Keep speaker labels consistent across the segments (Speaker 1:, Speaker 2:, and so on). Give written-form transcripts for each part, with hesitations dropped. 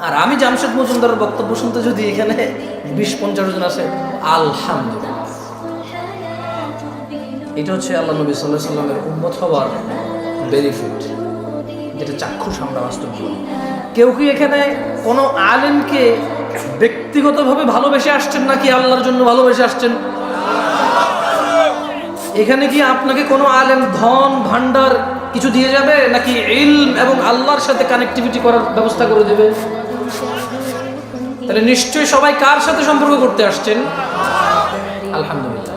Speaker 1: আর আমি জামশেদ মজুমদারের বক্তব্য শুনতে যদি এখানে 20-50 জন আসে, আলহামদুলিল্লাহ। এটা হচ্ছে আল্লাহ নবী সাল্লাল্লাহু আলাইহি সাল্লামের উম্মত হওয়ার বেনিফিট, যেটা চাক্ষুষ আমরা বাস্তব জীবনে। কেউ কি এখানে কোনো আলেমকে ব্যক্তিগতভাবে ভালোবেসে আসছেন নাকি আল্লাহর জন্য ভালোবেসে আসছেন? এখানে কি আপনাকে কোনো আলেম ধন ভান্ডার কিছু দিয়ে যাবে, নাকি ইলম এবং আল্লাহর সাথে কানেক্টিভিটি করার ব্যবস্থা করে দেবে? তাহলে নিশ্চয়ই সবাই কার সাথে সম্পর্ক করতে আসছেন? আলহামদুলিল্লাহ।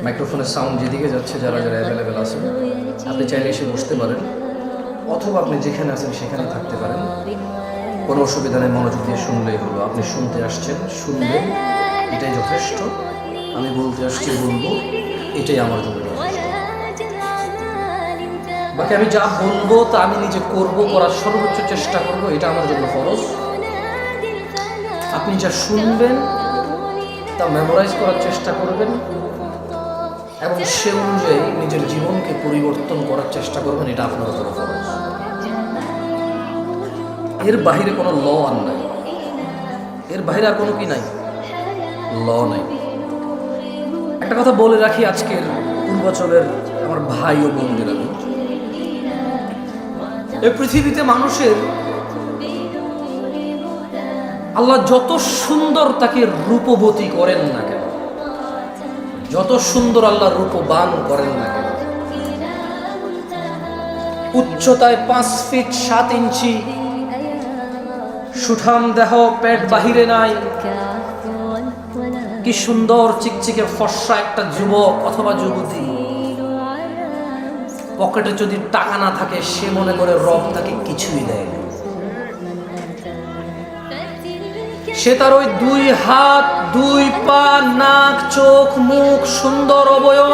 Speaker 1: মাইক্রোফোনের সাউন্ড যেদিকে যাচ্ছে, যারা যারা অ্যাভেলেবেল আছেন, আপনি চাইলে এসে বসতে পারেন, অথবা আপনি যেখানে আছেন সেখানে থাকতে পারেন, কোনো অসুবিধা নেই। মনোযোগ দিয়ে শুনলেই হলো। আপনি শুনতে আসছেন, শুনবেন, এটাই যথেষ্ট। আমি বলতে আসছি, বলবো, এটাই আমার জন্য যথেষ্ট। বাকি আমি যা বলবো তা আমি নিজে করব, করার সর্বোচ্চ চেষ্টা করব, এটা আমার জন্য ফরজ। আপনি যা শুনবেন তা মেমোরাইজ করার চেষ্টা করবেন এবং সে অনুযায়ী নিজের জীবনকে পরিবর্তন করার চেষ্টা করবেন, এটা আপনার উপর ফরজ। এর বাহিরে কোনো ল আর নাই, এর বাহিরে আর কোনো কি নাই, ল নাই। একটা কথা বলে রাখি আজকের পূর্বাচলের আমার ভাই ও বোনদের, আমি এই পৃথিবীতে মানুষের আল্লাহ যত সুন্দর তাকে রূপবতী করেন না কেন, যত সুন্দর আল্লাহ রূপবান করেন না কেন, উচ্চতায় 5 ফিট 7 ইঞ্চি, সুঠাম দেহ, পেট বাহিরে নাই, কি সুন্দর চিকচিকে ফর্সা একটা যুবক অথবা যুবতী, পকেটে যদি টাকা না থাকে সে মনে করে রব তাকে কিছুই দেয় না। সে তার ওই 2 হাত, 2 পা, নাক, চোখ, মুখ, সুন্দর অবয়ব,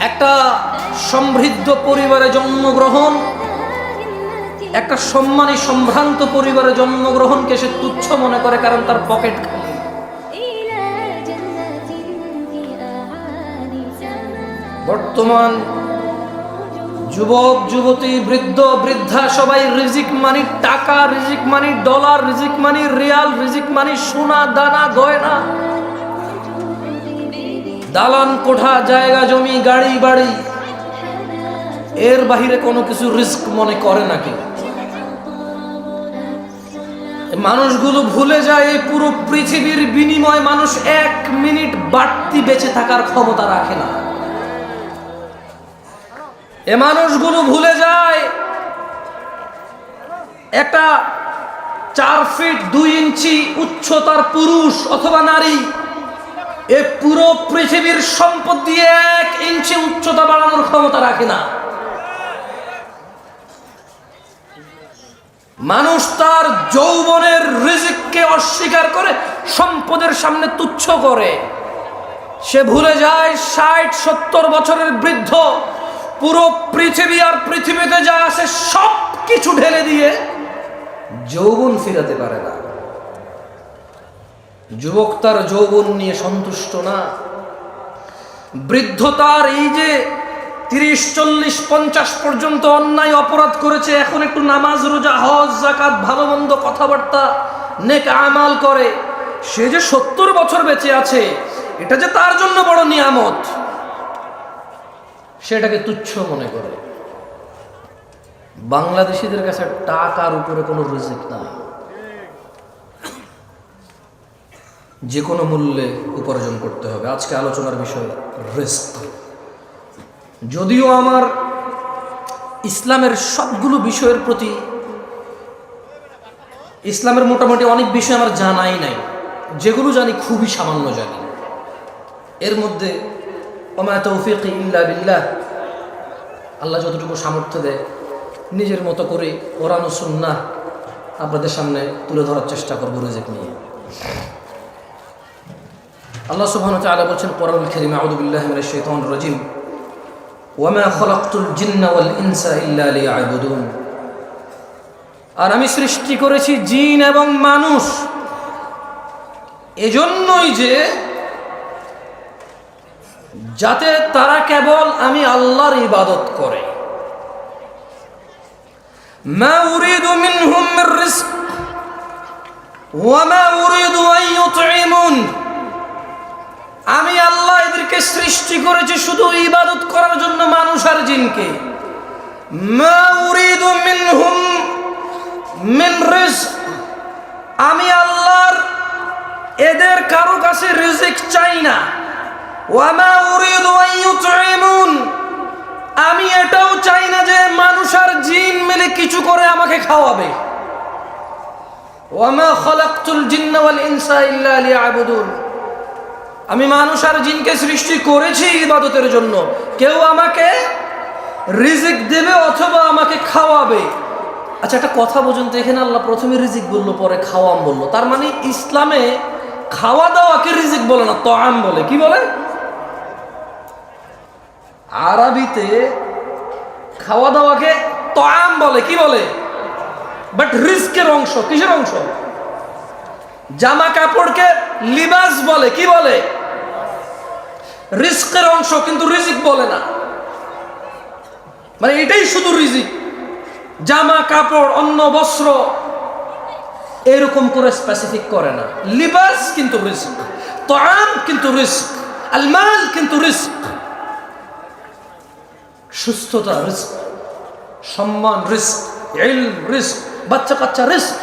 Speaker 1: একটা সমৃদ্ধ পরিবারে জন্মগ্রহণ, একটা সম্মানী সম্ভ্রান্ত পরিবারে জন্মগ্রহণকে সে তুচ্ছ মনে করে, কারণ তার পকেট খালি। বর্তমান যুবক যুবতী, বৃদ্ধ বৃদ্ধা সবাই রিজিক মানি টাকা, রিজিক মানি ডলার, রিজিক মানি রিয়াল, রিজিক মানি সোনা দানা গয়না, দালান কোঠা, জায়গা জমি, গাড়ি বাড়ি। এর বাহিরে কোনো কিছু রিস্ক মনে করে নাকি? মানুষগুলো ভুলে যায় এই পুরো পৃথিবীর বিনিময়ে মানুষ 1 মিনিট বাড়তি বেঁচে থাকার ক্ষমতা রাখে না। এ মানুষগুলো ভুলে যায় একটা 4 ফিট 2 ইঞ্চি উচ্চতার পুরুষ অথবা নারী এ পুরো পৃথিবীর সম্পদ দিয়ে 1 ইঞ্চি উচ্চতা বাড়ানোর ক্ষমতা রাখে না। মানুষ তার যৌবনের রিজিককে অস্বীকার করে সম্পদের সামনে তুচ্ছ করে। সে ভুলে যায় 60-70 বছরের বৃদ্ধ পুরো পৃথিবী আর পৃথিবীতে যা আছে সব কিছু ঢেলে দিয়ে যৌবন ফিরাতে পারে না। যুবক তার যৌবন নিয়ে সন্তুষ্ট না। বৃদ্ধ তার এই যে 30, 40, 50 পর্যন্ত অন্যায় অপরাধ করেছে, এখন একটু নামাজ, রোজা, হজ, যাকাত, ভালো মন্দ কথাবার্তা, নেক আমাল করে, সে যে 70 বছর বেঁচে আছে, এটা যে তার জন্য বড় নিয়ামত, সেটাকে তুচ্ছ মনে করে। বাংলাদেশিদের কাছে টাকার উপরে কোনো রিজিক নাই, যে কোনো মূল্যে উপার্জন করতে হবে। আজকে আলোচনার বিষয় রিস্ক। যদিও আমার ইসলামের সবগুলো বিষয়ের প্রতি, ইসলামের মোটামুটি অনেক বিষয় আমার জানাই নাই, যেগুলো জানি খুবই সামান্য জানি। এর মধ্যে ওমা তৌফিকি ইল্লা বিল্লাহ, আল্লাহ যতটুকু সামর্থ্য দেয় নিজের মতো করে কোরআন ও সুন্নাহ আপনাদের সামনে তুলে ধরার চেষ্টা করবো রিজিক নিয়ে। আল্লাহ সুবহানাহু ওয়া তাআলা বলেন কোরআনুল কারীমে, আউযু বিল্লাহি মিনাশ শাইতানির রাজীম, ওয়ামা খালাকতুল জিন্না ওয়াল ইনসা ইল্লা লিয়াবুদুন। আর আমি সৃষ্টি করেছি জিন এবং মানুষ এজন্যই যে যাতে তারা কেবল আমি আল্লাহর ইবাদত করে। মা উরিদু মিনহুম মির রিজক ওয়া মা উরিদু আন ইউতঈমুন, আমি আল্লাহ এদেরকে সৃষ্টি করেছি শুধু ইবাদত করার জন্য, মানুষ আর জিনকে। মা উরিদু মিনহুম মিন রিজক, আমি আল্লাহর এদের কারো কাছে রিজিক চাই না। ওয়া মা উরিদু আন ইউতঈমুন, আমি এটাও চাই না যে মানুষ আর জিন মিলে কিছু করে আমাকে খাওয়াবে। ওয়া মা খালাকতুল জিন্না ওয়াল ইনসা ইল্লা লিয়াবুদুন, আমি মানুষ আর জিনকে সৃষ্টি করেছি ইবাদতের জন্য, কেউ আমাকে রিজিক দেবে অথবা আমাকে খাওয়াবে। আচ্ছা, একটা কথা বুঝুন তো, এখানে আল্লাহ প্রথমে রিজিক বললো, পরে খাওয়াম বললো, তার মানে ইসলামে খাওয়া দাওয়াকে রিজিক বলে না, তাআম বলে। কি বলে? আরবিতে খাওয়া দাওয়াকে তাআম বলে। কি বলে? বাট রিজকের অংশ। কিসের অংশ? জামা কাপড়কে লিবাস বলে। কি বলে? রিজকের অংশ, কিন্তু রিজিক বলে না। মানে এটাই শুধু রিজিক, জামা কাপড় অন্ন বস্ত্র এরকম করে স্পেসিফিক করে না। লিবাস কিন্তু রিজক, তাআম কিন্তু রিজক, আল মাল কিন্তু রিজক, সুস্থতা রিজক, সম্মান রিজক, ইলম রিজক, বাচ্চা কাচ্চা রিজক।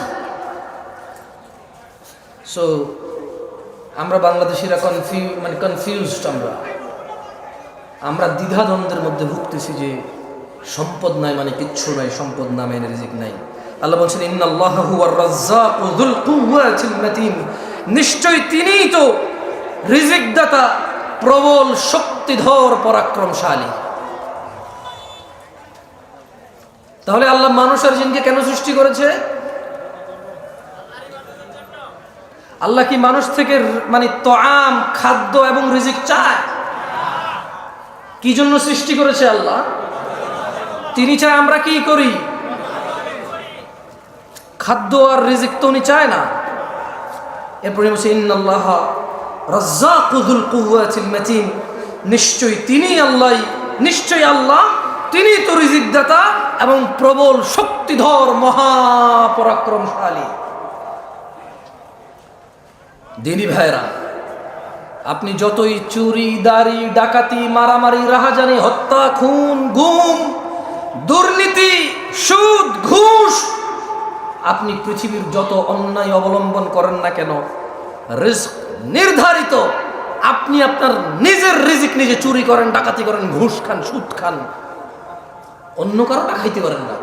Speaker 1: সো আমরা বাংলাদেশিরা কনফিউজড, আমরা দ্বিধাদ্বন্দ্বের মধ্যে ভুগতেছি যে সম্পদ নাই মানে কিচ্ছু নাই, সম্পদ না মানে রিজিক নাই। আল্লাহ বলছেন ইন্নাল্লাহা হুয়ার রাজ্জাকু যুল কুওয়াতিল মাতিন, নিশ্চয় তিনিই তো রিজিক দাতা, প্রবল শক্তিধর পরাক্রমশালী। তাহলে আল্লাহ মানুষ আর জিনকে কেন সৃষ্টি করেছে? আল্লাহ কি মানুষ থেকে মানে তাআম, খাদ্য এবং রিজিক চায়? কি জন্য সৃষ্টি করেছে আল্লাহ? তিনি চায় আমরা কি করি? খাদ্য আর রিজিক তো উনি চায় না। এরপরে বলছে ইন্নাল্লাহা রাজ্জাকু যুল কুওয়াতিল মাতিন, নিশ্চয়ই তিনি আল্লাহ, নিশ্চয়ই আল্লাহ তিনি তো রিজিক দাতা এবং প্রবল শক্তিধর মহাপরাক্রমশালী। দিনী ভাইরা, আপনি যতই চুরি, দাড়ি, ডাকাতি, মারামারি, রাহাজানি, হত্যা, খুন, গুম, দুর্নীতি, সুদ, ঘুষ, আপনি পৃথিবীর যত অন্যায় অবলম্বন করেন না কেন, রিজক নির্ধারিত। আপনি আপনার নিজের রিজিক নিজে চুরি করেন, ডাকাতি করেন, ঘুষ খান, সুদ খান, অন্য কারো খাইতে পারেন না,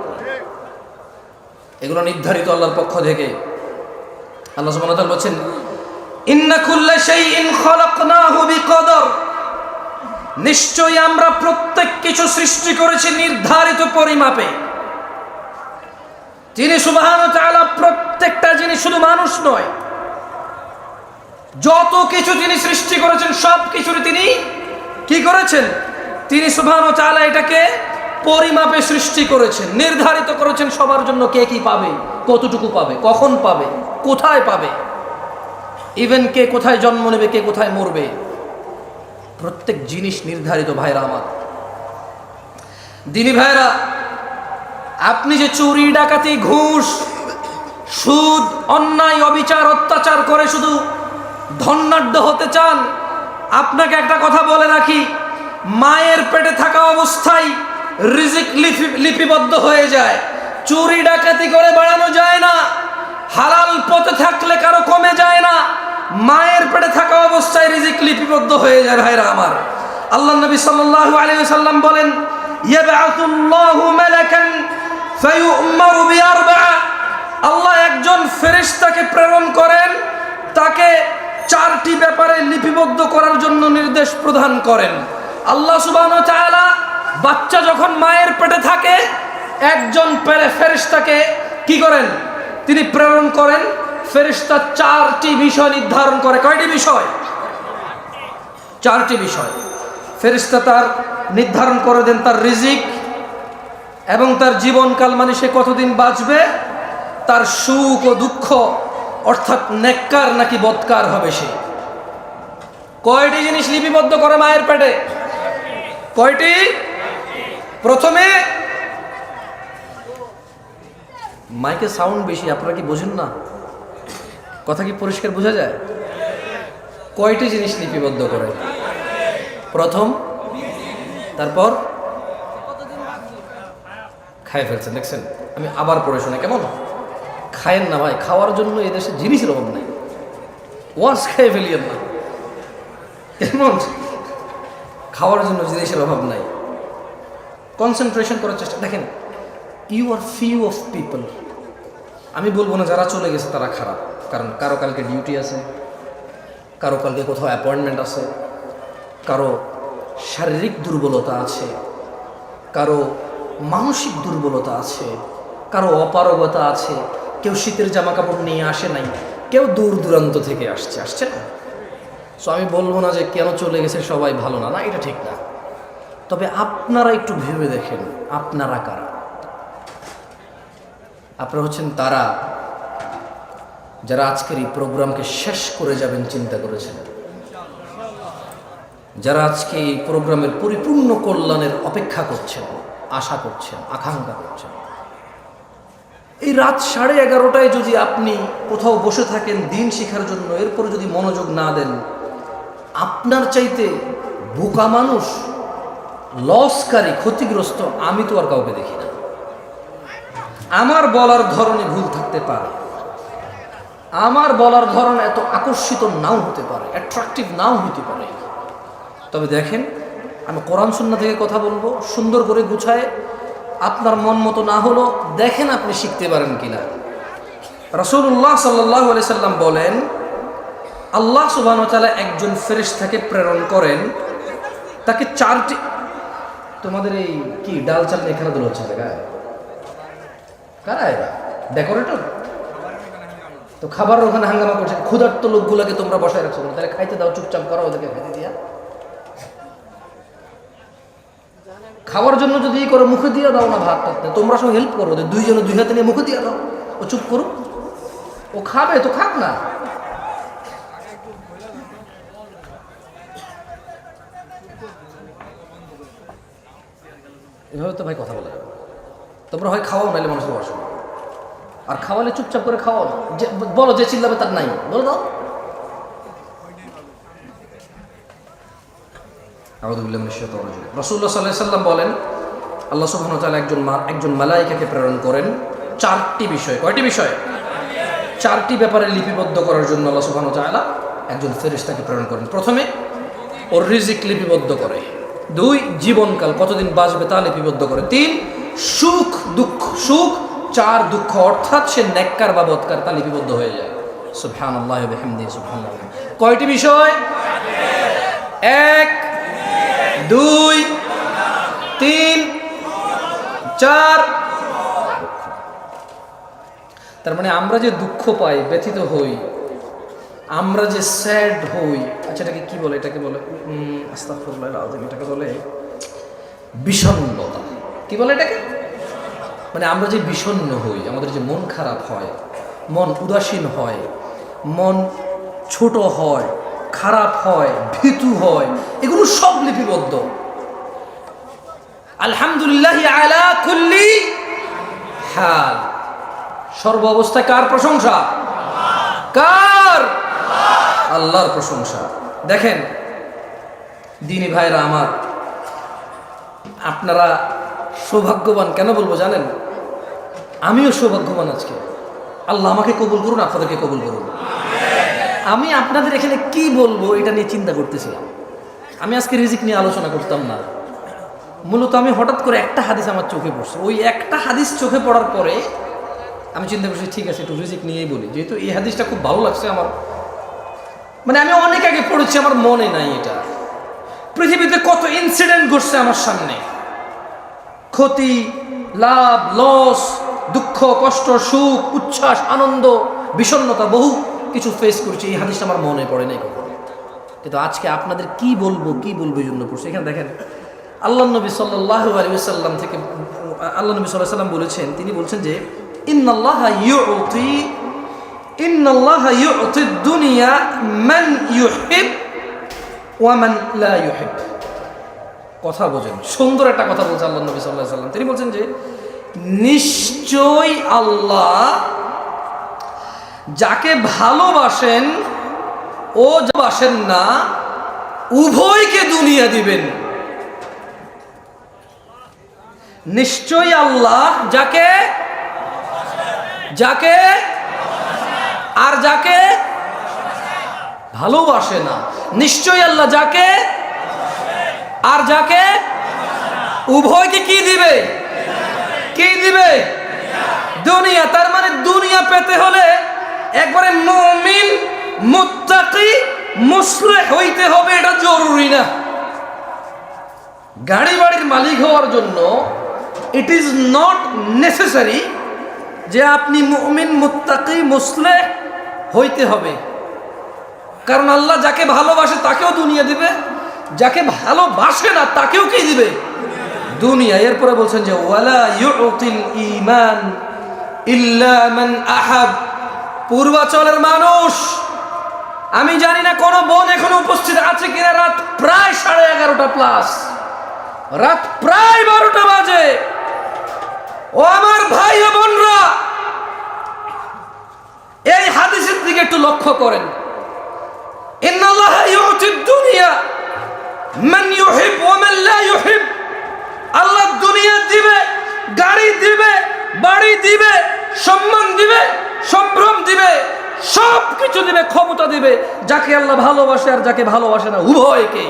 Speaker 1: এগুলো নির্ধারিত আল্লাহর পক্ষ থেকে। আল্লাহ সুবহানাহু ওয়া তাআলা বলেন ইন্না কুল্লা শাইইন খালাকনাহু বিকদর, নিশ্চয়ই আমরা প্রত্যেক কিছু সৃষ্টি করেছি নির্ধারিত পরিমাপে। তিনি সুবহানাহু ওয়া তাআলা প্রত্যেকটা জিনিস, শুধু মানুষ নয়, যত কিছু তিনি সৃষ্টি করেছেন সব কিছুর তিনি কি করেছেন? তিনি সুবহানাহু ওয়া তাআলা এটাকে পরিমাপে সৃষ্টি করেছেন, নির্ধারিত করেছেন সবার জন্য কে কি পাবে, কতটুকু পাবে, কখন পাবে, কোথায় পাবে, ইভেন কে কোথায় জন্ম নেবে, কে কোথায় মরবে, প্রত্যেক জিনিস নির্ধারিত। ভাইরা আমার, দিনী ভাইরা, আপনি যে চুরি, ডাকাতি, ঘুষ, সুদ, অন্যায়, অবিচার, অত্যাচার করে শুধু ধনাঢ্য হতে চান, আপনাকে একটা কথা বলে রাখি, মায়ের পেটে থাকা অবস্থায় রিজিক লিপিবদ্ধ হয়ে যায়। চুরি ডাকাতি করে বাড়ানো যায় না, হালাল পথে থাকলে কারো কমে যায় না, মায়ের পেটে থাকা অবস্থায় রিজিক লিপিবদ্ধ হয়ে যায়। ভাইরা আমার, আল্লাহ নবী সাল্লাল্লাহু আলাইহি ওয়াসাল্লাম বলেন ইয়াবআতুল্লাহু মালাকান ফায়ু'মারু বিআরবা'a, আল্লাহ একজন ফেরেশতাকে প্রেরণ করেন, তাকে চারটি ব্যাপারে লিপিবদ্ধ করার জন্য নির্দেশ প্রদান করেন। আল্লাহ সুবহানাহু ওয়া তাআলা বাচ্চা যখন মায়ের পেটে থাকে, একজন ফেরেশতাকে কি করেন? তিনি প্রেরণ করেন। ফেরেশতা চারটি বিষয় নির্ধারণ করে। কয়টি বিষয়? চারটি বিষয়। ফেরেশতা তার নির্ধারণ করে দেন তার রিজিক এবং তার জীবনকাল, মানে সে কতদিন বাঁচবে, তার সুখ ও দুঃখ, অর্থাৎ নেককার নাকি বদকার হবে সে। কয়টি জিনিস লিপিবদ্ধ করে মায়ের পেটে? কয়টি? প্রথমে মাইকে সাউন্ড বেশি, আপনারা কি বোঝেন না? কথা কি পরিষ্কার বোঝা যায়? কয়টি জিনিস লিপিবদ্ধ করে? প্রথম, তারপর খায় ফেলছেন, দেখছেন? আমি আবার পড়ে শোনা, কেমন? খায়েন না ভাই, খাওয়ার জন্য এই দেশে জিনিসের অভাব নাই। ওয়াশ খেয়ে ফেলিয়েন না, কেমন? খাওয়ার জন্য জিনিসের অভাব নাই। কনসেন্ট্রেশন করার চেষ্টা। দেখেন, you are few of people. আমি বলবো না যারা চলে গেছে তারা খারাপ, কারণ কারো কালকে ডিউটি আছে, কারো কালকে কোথাও অ্যাপয়েন্টমেন্ট আছে, কারো শারীরিক দুর্বলতা আছে, কারো মানসিক দুর্বলতা আছে, কারো অপারগতা আছে, কেউ শীতের জামা কাপড় নিয়ে আসে নাই, কেউ দূর দূরান্ত থেকে আসছে না। সো আমি বলবো না যে কেন চলে গেছে সবাই ভালো না, না এটা ঠিক না। তবে আপনারা একটু ভেবে দেখেন, আপনারা কারা? আপনারা হচ্ছেন তারা যারা আজকের এই প্রোগ্রামকে শেষ করে যাবেন চিন্তা করেছেন, যারা আজকে এই প্রোগ্রামের পরিপূর্ণ কল্যাণের অপেক্ষা করছেন, আশা করছেন, আকাঙ্ক্ষা করছেন। এই রাত 11:30টায় যদি আপনি কোথাও বসে থাকেন দিন শেখার জন্য, এরপরে যদি মনোযোগ না দেন, আপনার চাইতে বোকা মানুষ, লসকারী, ক্ষতিগ্রস্ত আমি তো আর কাউকে দেখি না। আমার বলার ধরনে ভুল থাকতে পারে, আমার বলার ধরন এত আকর্ষিত নাও হতে পারে, অ্যাট্রাকটিভ নাও হতে পারে, তবে দেখেন আমি কোরআন সুন্নাহ থেকে কথা বলবো সুন্দর করে গুছায়। আপনার মন মতো না হলো দেখেন আপনি শিখতে পারেন কিনা। রাসূলুল্লাহ সাল্লাল্লাহু আলাইহি সাল্লাম বলেন, আল্লাহ সুবহানাহু ওয়া তাআলা একজন ফেরেশতাকে প্রেরণ করেন, তাকে 4টি। তোমাদের এই কি ডাল চাল নিয়ে খেলাধুলা হচ্ছে জায়গায়? কারা এরা? ডেকোরেটর? তো খাবারের ওখানে হাঙ্গামা করছে, ক্ষুধার্ত লোকগুলোকে তোমরা বসায় রাখছো, তাহলে খাইতে দাও, চুপচাপ করো, ওদেরকে খাইতে দিয়া। খাওয়ার জন্য যদি করো মুখে দিয়ে দাও না ভাত টাত, তোমরা সব হেল্প করো, ওদের দুইজনে দুই হাতে নিয়ে মুখে দিয়ে দাও, ও চুপ করো, ও খাবে তো খাক না। এভাবে তো ভাই কথা বলা যাবে। তোমরা হয় খাওয়াও, নাইলে মানুষের বসো, আর খাওয়ালে চুপচাপ করে খাওয়াও না। যে বলো যে চিল্লাবে তার নাই, বলে দাও। আউযুবিল্লাহি মিনাশ শাইতানির রাজিম। রাসূলুল্লাহ সাল্লাল্লাহু আলাইহি সাল্লাম বলেন, আল্লাহ সুবহানাহু ওয়া তাআলা একজন মালায়েকাকে প্রেরণ করেন 4টি বিষয়। কয়টি বিষয়? 4টি ব্যাপারে লিপিবদ্ধ করার জন্য আল্লাহ সুবহানাহু ওয়া তাআলা একজন ফেরেশতাকে প্রেরণ করেন। প্রথমে ওর রিজিক লিপিবদ্ধ করে, 2 জীবনকাল কতদিন বাঁচবে তা লিপিবদ্ধ করে, 3 সুখ দুঃখ, সুখ, 4 দুঃখ অর্থাৎ সে নেককার বা বদকার তা লিপিবদ্ধ হয়ে যায়। সুবহানাল্লাহি ওয়া বিহামদিহি সুবহানাল্লাহ। কয়টি বিষয়? 1 2 3 4। তার মানে আমরা যে দুঃখ পাই, ব্যথিত হই, আমরা যে স্যাড হই, আচ্ছা এটাকে কি বলে? এটাকে বলে আস্তাগফিরুল্লাহ আযীম, এটাকে বলে বিষণ্ণতা। কি বলে এটাকে? মানে আমরা যে বিষণ্ণ হই, আমাদের যে মন খারাপ হয়, মন উদাসীন হয়, মন ছোট হয়, খারাপ হয়, ভীতু হয়, এগুলো সব লিপিবদ্ধ। আলহামদুলিল্লাহ আলা কুল্লি হাল। সর্ব অবস্থায় কার প্রশংসা? কার? আল্লাহর প্রশংসা। দেখেন দিনী ভাইরা আমার, আপনারা সৌভাগ্যবান। কেন বলবো জানেন? আমিও সৌভাগ্যবান। আজকে আল্লাহ আমাকে কবুল করুন, আপনাদেরকে কবুল করুন। আমি আপনাদের এখানে কি বলবো এটা নিয়ে চিন্তা করতেছিলাম। আমি আজকে রিজিক নিয়ে আলোচনা করতাম না, মূলত আমি হঠাৎ করে একটা হাদিস আমার চোখে পড়ছে। ওই একটা হাদিস চোখে পড়ার পরে আমি চিন্তা করছি ঠিক আছে একটু রিজিক নিয়েই বলি, যেহেতু এই হাদিসটা খুব ভালো লাগছে আমার। মানে আমি অনেক আগে পড়েছি, আমার মনে নাই এটা। পৃথিবীতে কত ইনসিডেন্ট ঘটছে আমার সামনে, ক্ষতি, লাভ, লস, দুঃখ, কষ্ট, সুখ, উচ্ছ্বাস, আনন্দ, বিষণ্ণতা, বহু কিছু ফেস করছি। এই হাদিসটা আমার মনে পড়ে নাই কখনো, কিন্তু আজকে আপনাদের কি বলবো এই জন্য পড়ছি। এখানে দেখেন আল্লাহ নবী সাল্লাল্লাহু আলাইহি ওয়াসাল্লাম থেকে, আল্লাহ নবী সাল্লাল্লাহু আলাইহি ওয়াসাল্লাম বলেছেন, তিনি বলছেন যে ইন্নাল্লাহা ইউতি দুনিয়া মান ইউহিব ওয়া মান লা ইউহিব। কথা বোঝেন, সুন্দর একটা কথা বলছে আল্লাহ নবী সাল্লাল্লাহু আলাইহি ওয়াসাল্লাম। তিনি বলছেন যে নিশ্চয় আল্লাহ যাকে ভালোবাসেন ও বাসেন না উভয়কে দুনিয়া দিবেন। নিশ্চয় আল্লাহ যাকে যাকে আর যাকে ভালোবাসে না, নিশ্চয় আল্লাহ যাকে আর যাকে উভয়কে কি দিবে? কি দিবে? দুনিয়া। তার মানে দুনিয়া পেতে হলে একবারে মুমিন মুত্তাকি মুসলিহ হইতে হবে, এটা জরুরি না। গাড়ি বাড়ির মালিক হওয়ার জন্য ইট ইজ নট নেসেসারি যে আপনি মুমিন মুত্তাকি মুসলিহ হইতে হবে, কারণ আল্লাহ যাকে ভালোবাসে তাকেও দুনিয়া দিবে, যাকে ভালোবাসে না তাকেও কি দিবে? দুনিয়া। এরপরে বলছেন যে ওয়ালা ইউতিল ঈমান ইল্লা মান আহাব। পূর্বাচলের মানুষ, আমি জানি না কোন বোন এখনো উপস্থিত আছে কিনা, রাত প্রায় 11:30 প্লাস, রাত প্রায় 12টা বাজে। ও আমার ভাই ও বোনরা, এই হাদিসের দিকে একটু লক্ষ্য করেন। ইন্নাল্লাহা ইউতিদ দুনিয়া মান ইউহিব ওয়া মান লা ইউহিব। আল্লাহ দুনিয়া দিবে, গাড়ি দিবে, বাড়ি দিবে, সম্মান দিবে, সম্ভ্রম দিবে, সব কিছু দিবে, ক্ষমতা দিবে যাকে আল্লাহ ভালোবাসে আর যাকে ভালোবাসে না উভয়কে।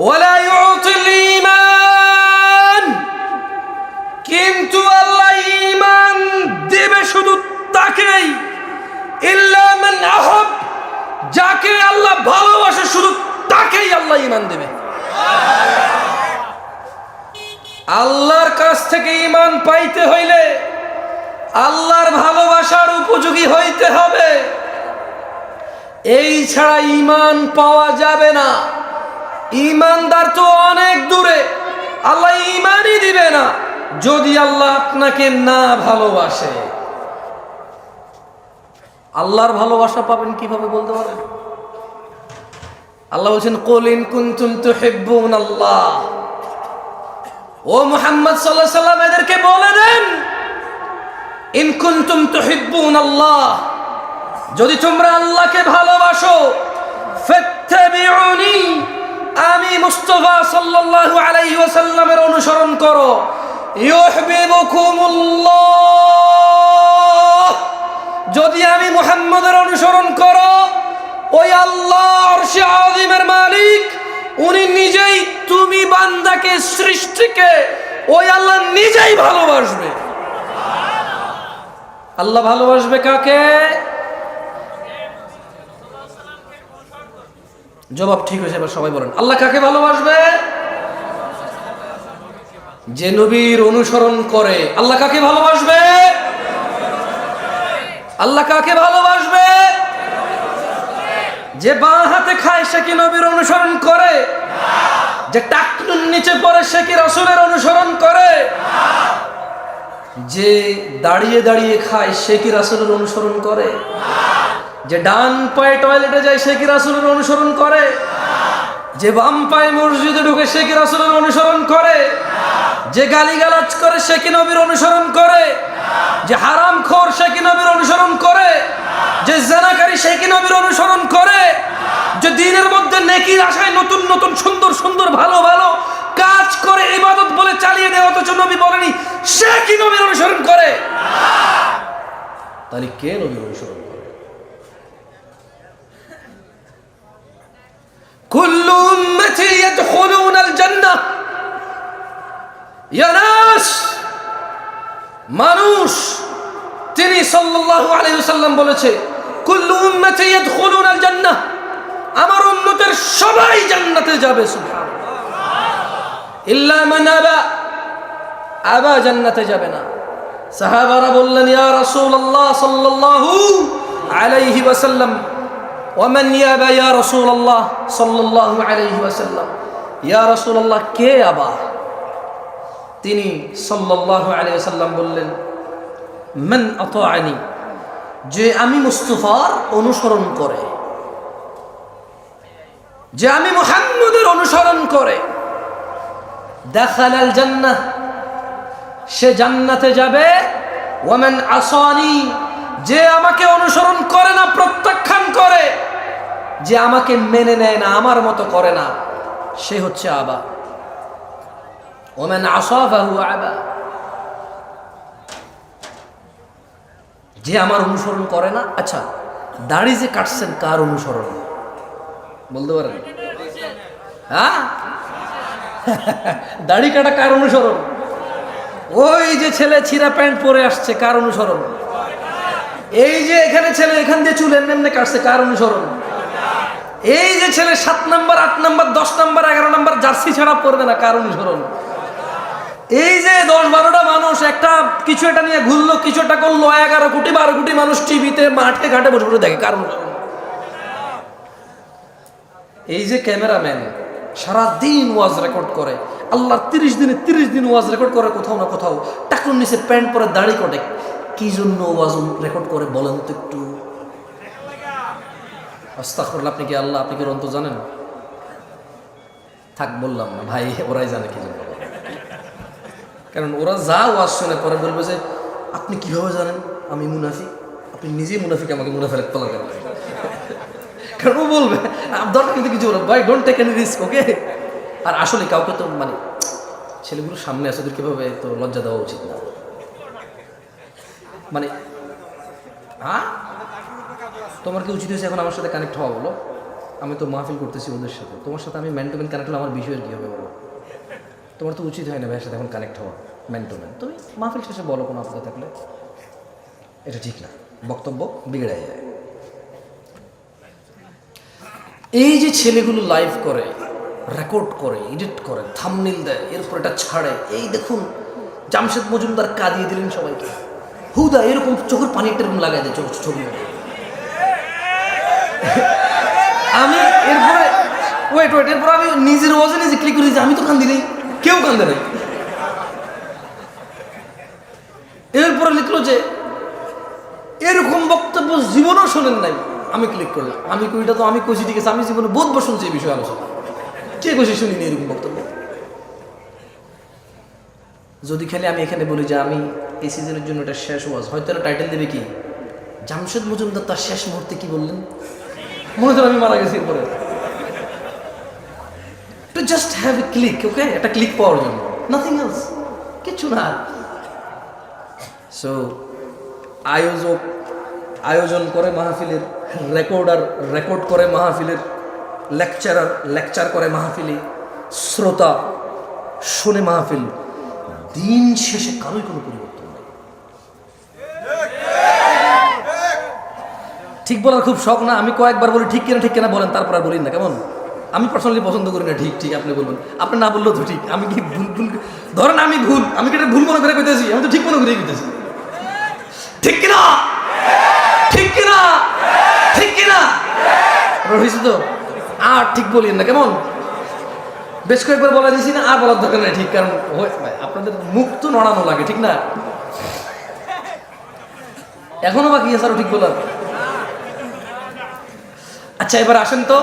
Speaker 1: ওয়ালা ইউতিল ঈমান, কিন্তু আল্লাহ ঈমান দিবে শুধু তাকেই, ইল্লা মান আহাব, যাকে আল্লাহ ভালোবাসে শুধু তাকেই আল্লাহ ঈমান দেবে। আল্লাহর কাছ থেকে ঈমান পাইতে হইলে আল্লাহর ভালোবাসার উপযোগী হইতে হবে, এই ছাড়া ঈমান পাওয়া যাবে না। ঈমানদার তো অনেক দূরে, আল্লাহ ঈমানই দিবে না যদি আল্লাহ আপনাকে না ভালোবাসে। আল্লাহর ভালোবাসা পাবেন কিভাবে বলতে পারেন? আল্লাহ বলছেন কুল ইন কুনতুম তুহিব্বুনাল্লাহ। ও মুহাম্মদ সাল্লাল্লাহু আলাইহি সাল্লাম, এদেরকে বলে দেন ইন কুনতুম তুহিব্বুনাল্লাহ, যদি তোমরা আল্লাহকে ভালোবাসো, ফাত্তাবিউনি, আমি মুস্তাফা সাল্লাল্লাহু আলাইহি ওয়াসাল্লামের অনুসরণ করো, ইউহিব্বুকুমুল্লাহ, যদি আমি মুহাম্মদের অনুসরণ করো, ওই আল্লাহ আরশে আযীমের মালিক উনি নিজেই তুমি বান্দাকে, সৃষ্টিকে ওই আল্লাহ নিজেই ভালোবাসবে। আল্লাহ ভালোবাসবে কাকে? জবাব ঠিক হয়েছে, এবার সবাই বলেন আল্লাহ কাকে ভালোবাসবে? যে নবীর অনুসরণ করে। আল্লাহ কাকে ভালোবাসবে? আল্লাহ কাকে ভালোবাসবে? যে বাঁ হাতে খায় সে কি নবীর অনুসরণ করে? যে টাকনুর নিচে পড়ে সে কি রাসূলের অনুসরণ করে? যে দাঁড়িয়ে দাঁড়িয়ে খায় সে কি রাসূলের অনুসরণ করে? যে ডান পায়ে টয়লেটে যায় সে কি রাসূলের অনুসরণ করে? যে বাম পায়ে মসজিদে ঢুকে সে কি রাসূলের অনুসরণ করে? যে গালিগালাজ করে সে কি নবীর অনুসরণ করে? যে হারামখোর সে কি নবীর অনুসরণ করে? যে জিনাকারী সে কি নবীর অনুসরণ করে? যে দ্বীনের মধ্যে নেকির আশায় নতুন নতুন সুন্দর সুন্দর ভালো ভালো কাজ করে ইবাদত বলে চালিয়ে দেয়, অথচ নবী বলেনি, সে কি নবীর অনুসরণ করে? তাহলে কে নবীর অনুসরণ করে? কুল্লু উম্মতি ইয়াদখুলুনাল জান্নাহ। ইয়া নাস, মানুষ, তিনি সাল্লাল্লাহু আলাইহি ওয়াসাল্লাম বলেছে কুল্লু উম্মতি ইয়াদখুলুনাল জান্নাহ, আমার উম্মতের সবাই জান্নাতে যাবে। সুবহানাল্লাহ। ইল্লা মান আবা, আবা জান্নাতে যাবে না। সাহাবারা বললেন ইয়া রাসূলুল্লাহ সাল্লাল্লাহু আলাইহি ওয়াসাল্লাম, ওয়া মান ইয়াবা ইয়া রাসূলুল্লাহ সাল্লাল্লাহু আলাইহি ওয়াসাল্লাম, ইয়া রাসূলুল্লাহ কে আবা? তিনি সাল্লাল্লাহু আলাইহি ওয়াসাল্লাম বললেন মান আতাআনি, যে আমি মুস্তাফার অনুসরণ করে, যে আমি মুহাম্মদের অনুসরণ করে, দাখালাল জান্নাহ, সে জান্নাতে যাবে। ওয়ামান আসানি, যে আমাকে অনুসরণ করে না, প্রত্যাখ্যান করে, যে আমাকে মেনে নেয় না, আমার মতো করে না, সে হচ্ছে আবা। ওয়ামান আসা ফাহু আবা, যে আমার অনুসরণ করে না। আচ্ছা, দাড়ি যে কাটছেন কার অনুসরণ বলতে পারেন? হ্যাঁ, দাড়ি কাটা কার অনুসরণ? ওই যে ছেলে ছিঁড়া প্যান্ট পরে আসছে কার অনুসরণ? এই যে এখানে ছেলে এখান দিয়ে চুল এমনি কাটছে কার অনুসরণ? এই যে ছেলে 7 number 8 number 10 number 11 number jersey ছাড়া পরবে না কার অনুসরণ? এই যে 10-12টা মানুষ একটা কিছু একটা নিয়ে ঘুরলো, কিছু একটা করলো, 11 কোটি 12 কোটি মানুষ টিভিতে মাঠে ঘাটে বসে বসে দেখে কার অনুসরণ? এই যে ক্যামেরাম্যান সারাদিন ওয়াজ রেকর্ড করে, আল্লাহর 30 দিন ওয়াজ রেকর্ড করে, কোথাও না কোথাও টাকুর নিচে প্যান্ট পরে দাড়ি কাটে, কি জন্য ওয়াজ রেকর্ড করে বলেন তো একটু? আস্তাগফিরুল্লাহ। আপনি কি আল্লাহ, আপনি কি অন্ত জানেন? থাক বললাম না ভাই, ওরাই জানে কি জন্য। কারণ ওরা যা ওয়াজ শুনে পরে বলবে যে আপনি কিভাবে জানেন আমি মুনাফিক? আপনি নিজেই মুনাফিক, আমাকে মুনাফিক বলা কেন? কারণ ও বলবে দরকার কিন্তু কিছু বলবে, ভাই ডোন্ট টেক এনি রিস্ক, ওকে? আর আসলে কাউকে তো মানে ছেলেগুলোর সামনে আছে, ওদের কিভাবে তো লজ্জা দেওয়া উচিত না। মানে হ্যাঁ, তোমার কি উচিত হয়েছে এখন আমার সাথে কানেক্ট হওয়া? বলো, আমি তো মাহফিল করতেছি ওদের সাথে, তোমার সাথে আমি ম্যান টু ম্যান কানেক্ট হলে আমার বিষয়ের কী হবে বলো? তোমার তো উচিত হয় না ভাইয়ের সাথে এখন কানেক্ট হওয়া ম্যান টু ম্যান। তুমি মাহফিল শেষে বলো কোনো আপত্তি থাকলে, এটা ঠিক না, বক্তব্য বিগড়ে যায়। এই যে ছেলেগুলো লাইভ করে, রেকর্ড করে, এডিট করে, থাম্বনেইল দেয়, এরপর এটা ছাড়ে, এই দেখুন জামশেদ মজুমদার কাঁদিয়ে দিলেন সবাইকে, হুদা এরকম চোখের পানি একটা এরকম লাগাই দেয় ছবি। আমি এরপরে ওয়েট এরপর আমি নিজের ওয়াজে নিজে ক্লিক করি যে আমি তো কান্দি নেই, কেউ কান্দে নাই। এরপরে লিখলো যে এরকম বক্তব্য জীবনও শোনেন নাই। আমি ক্লিক করলাম, আমি কইটা তো আমি কইছি ঠিক আছে, আমি জীবনে বহুতবার শুনছি এই বিষয়ে আলোচনা, কে কইছি শুনিনি এরকম বক্তব্য। যদি খালি আমি এখানে বলি যে আমি এই সিজনের জন্য এটা শেষ ওয়াজ, হয়তো একটা টাইটেল দেবে কি জামশেদ মজুমদার তার শেষ মুহূর্তে কি বললেন, মনে হয় আমি মারা গেছি। এরপরে to just have a click, okay, একটা ক্লিক পাওয়ার জন্য, নাথিং এলস, কিছু না। সো আয়োজন করে মাহফিলের, রেকর্ডার রেকর্ড করে মাহফিলের, লেকচারার লেকচার করে মাহফিলে, শ্রোতা শোনে মাহফিল, দিন শেষে কারোই কোনো পরিবর্তন নেই। ঠিক বলার খুব শখ না, আমি কয়েকবার বলি ঠিক কিনা বলেন, তারপর আর বলি না, কেমন? আমি পার্সোনালি পছন্দ করি না ঠিক আপনি বলবেন, আপনি না বললেও তো ঠিক। আমি কি ভুল ধরেন আমি কি এটা ভুল মনে করে কইতেছি? আমি তো ঠিক মনে করে কইতেছি, ঠিক কিনা? ঠিক কিনা? ঠিক কিনা? হয়েছে তো, আর ঠিক বলিয়েন না, কেমন? বেশ কয়েকবার বলা দিয়েছি না, আর বলার দরকার নেই ঠিক, কারণ আপনাদের মুখ তো নড়ানো লাগে, ঠিক না? এখনো বাকি আছে আরো ঠিক বলার। আচ্ছা এবার আসেন তো,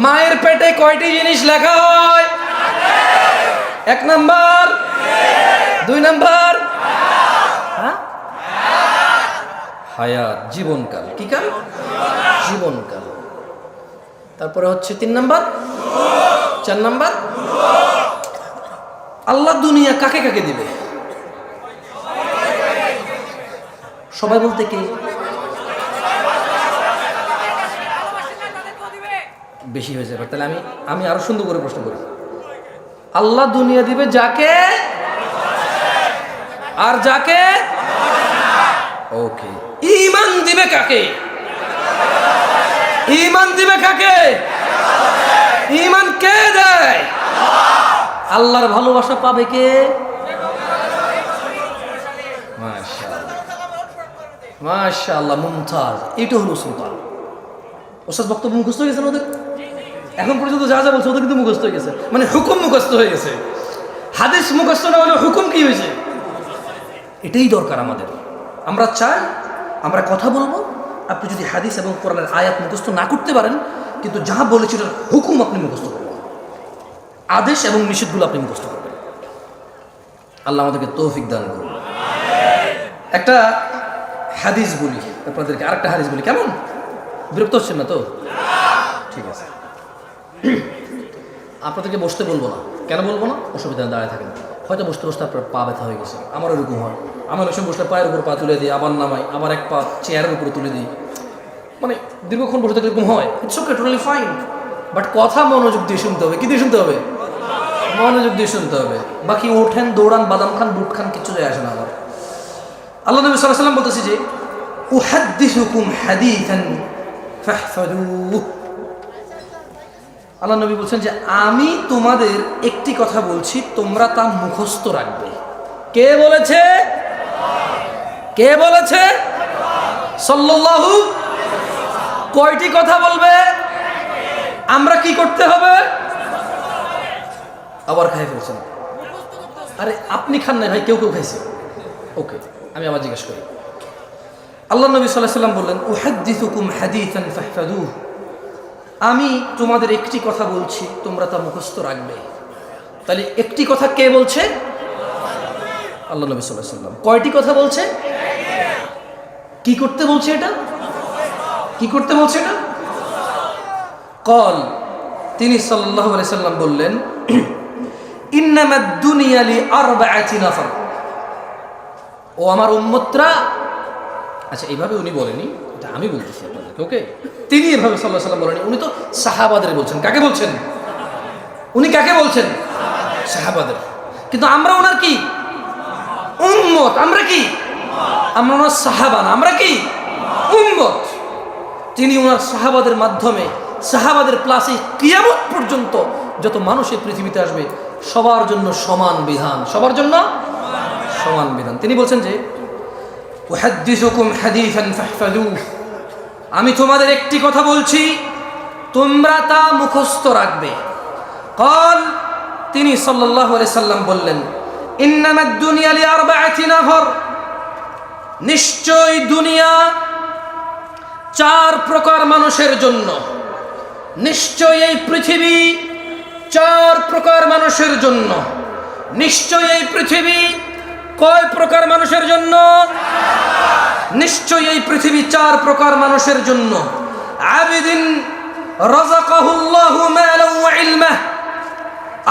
Speaker 1: মায়ের পেটে কয়টি জিনিস লেখা হয়? 1 নাম্বার, 2 নাম্বার হ্যাঁ হায়াত, জীবনকাল। কি কাল? জীবনকাল। তারপরে হচ্ছে 3 নাম্বার, 4 নাম্বার আল্লাহ দুনিয়া কাকে কাকে দিবে? সবাই বলতে কে? বেশি হয়ে যাবে, তাহলে আমি আরো সুন্দর করে প্রশ্ন করি। আল্লাহ দুনিয়া দিবে যাকে, আর যাকে ওকে। ঈমান দিবে কাকে? ঈমান দিবে কাকে? ঈমান কে দেয়? আল্লাহর ভালোবাসা পাবে কে? মাশাআল্লাহ মাশাআল্লাহ, মুমতাজ। এটা হলো সুলতান। ওস্তাদ বক্তব্য মুখস্থ হয়ে গেছে ওদের, এখন পর্যন্ত যা যা বলছে ওদের কিন্তু মুখস্থ হয়ে গেছে, মানে হুকুম মুখস্থ হয়ে গেছে। হাদিস মুখস্থ না হলে হুকুম কি হয়েছে? এটাই দরকার আমাদের। আমরা চাই আমরা কথা বলবো, আপনি যদি হাদিস এবং কোরআনের আয়াত মুখস্থ না করতে পারেন, কিন্তু যা বলেছে ওটার হুকুম আপনি মুখস্থ করবেন, আদেশ এবং নিষেধগুলো আপনি মুখস্থ করবেন। আল্লাহ আমাদেরকে তৌফিক দান করুন। একটা হাদিস বলি আপনাদেরকে, আরেকটা হাদিস বলি, কেমন? বিরক্ত হচ্ছেন না তো? ঠিক আছে, আপনাদেরকে বসতে বলবো না। কেন বলবো না? অসুবিধা দাঁড়ায় থাকেন। হয়তো বসতে বসতে আপনার পা ব্যথা হয়ে গেছে, আমার এরকম হয়। আমার ওই সময় বসলে পায়ের উপর পা তুলে দিই, আবার নামাই, আবার এক পা চেয়ারের উপরে তুলে দিই, মানে দীর্ঘক্ষণ বসে থাকলে এরকম হয়। It's okay, totally fine, but কথা মনোযোগ দিয়ে শুনতে হবে। কি দিয়ে শুনতে হবে? মনোযোগ দিয়ে শুনতে হবে। বাকি ওঠেন, দৌড়ান, বাদাম খান, বুট খান, কিচ্ছু যায় আসে না আমার। আল্লাহ নবী সাল্লাল্লাহু আলাইহি ওয়াসাল্লাম বলতেছে যে উহাদ্দিসুকুম হাদিসান ফাহফাযুহু। আল্লাহ নবী বলছেন যে আমি তোমাদের একটি কথা বলছি, তোমরা তা মুখস্থ রাখবে। কে বলেছে? কে বলেছে? সাল্লাল্লাহু। কয়টি কথা বলবে? আমরা কি করতে হবে? আবার খাই ফেলছেন। আরে আপনি খান নাই ভাই, কেউ কেউ খাইছে। ওকে, আমি আবার জিজ্ঞেস করি। আল্লাহ নবী সাল্লাল্লাহু আলাইহি ওয়াসাল্লাম বললেন উহাদ্দিসুকুম হাদিসান ফাহফাযুহু। আমি তোমাদের একটি কথা বলছি, তোমরা তা মুখস্থ রাখবে। তাহলে একটি কথা কে বলছে? আল্লাহ নবী সাল্লাল্লাহু আলাইহি ওয়াসাল্লাম। কয়টি কথা বলছে? কি করতে বলছে এটা? কি করতে বলছে এটা? কল, তিনি সাল্লাল্লাহু আলাইহি ওয়াসাল্লাম বললেন ইন্নামাদ দুনিয়া লিআরবাআতি নাফার। ও আমার উম্মতরা, আচ্ছা এইভাবে উনি বলেনি, এটা আমি বলতেছি আপনাদেরকে। ওকে, তিনি এভাবে সাল্লাল্লাহু আলাইহি ওয়াসাল্লাম বলেনি, উনি তো সাহাবাদের বলছেন। কাকে বলছেন? উনি কাকে বলছেন? সাহাবাদের। কিন্তু আমরা ওনার কি? উম্মত। আমরা কি? আমরা ওনার সাহাবা না, আমরা কি? উম্মত। তিনি ওনার সাহাবাদের মাধ্যমে, সাহাবাদের প্লাসে কিয়ামত পর্যন্ত যত মানুষ এই পৃথিবীতে আসবে সবার জন্য সমান বিধান, সবার জন্য সমান বিধান। তিনি বলছেন যে উহাদ্দিসুকুম হাদিসান ফাহফাযুহু। আমি তোমাদের একটি কথা বলছি, তোমরা তা মুখস্থ রাখবে। قال, তিনি সাল্লাল্লাহু আলাইহি সাল্লাম বললেন ইন্নামাদ দুনিয়া লিআরবাআতি নাফার। নিশ্চয় দুনিয়া চার প্রকার মানুষের জন্য। নিশ্চয় এই পৃথিবী চার প্রকার মানুষের জন্য। নিশ্চয় এই পৃথিবী কয় প্রকার মানুষের জন্য? নিশ্চয় এই পৃথিবী চার প্রকার মানুষের জন্য। আবিদিন রাযাকাহুল্লাহু মালান ওয়া ইলমা।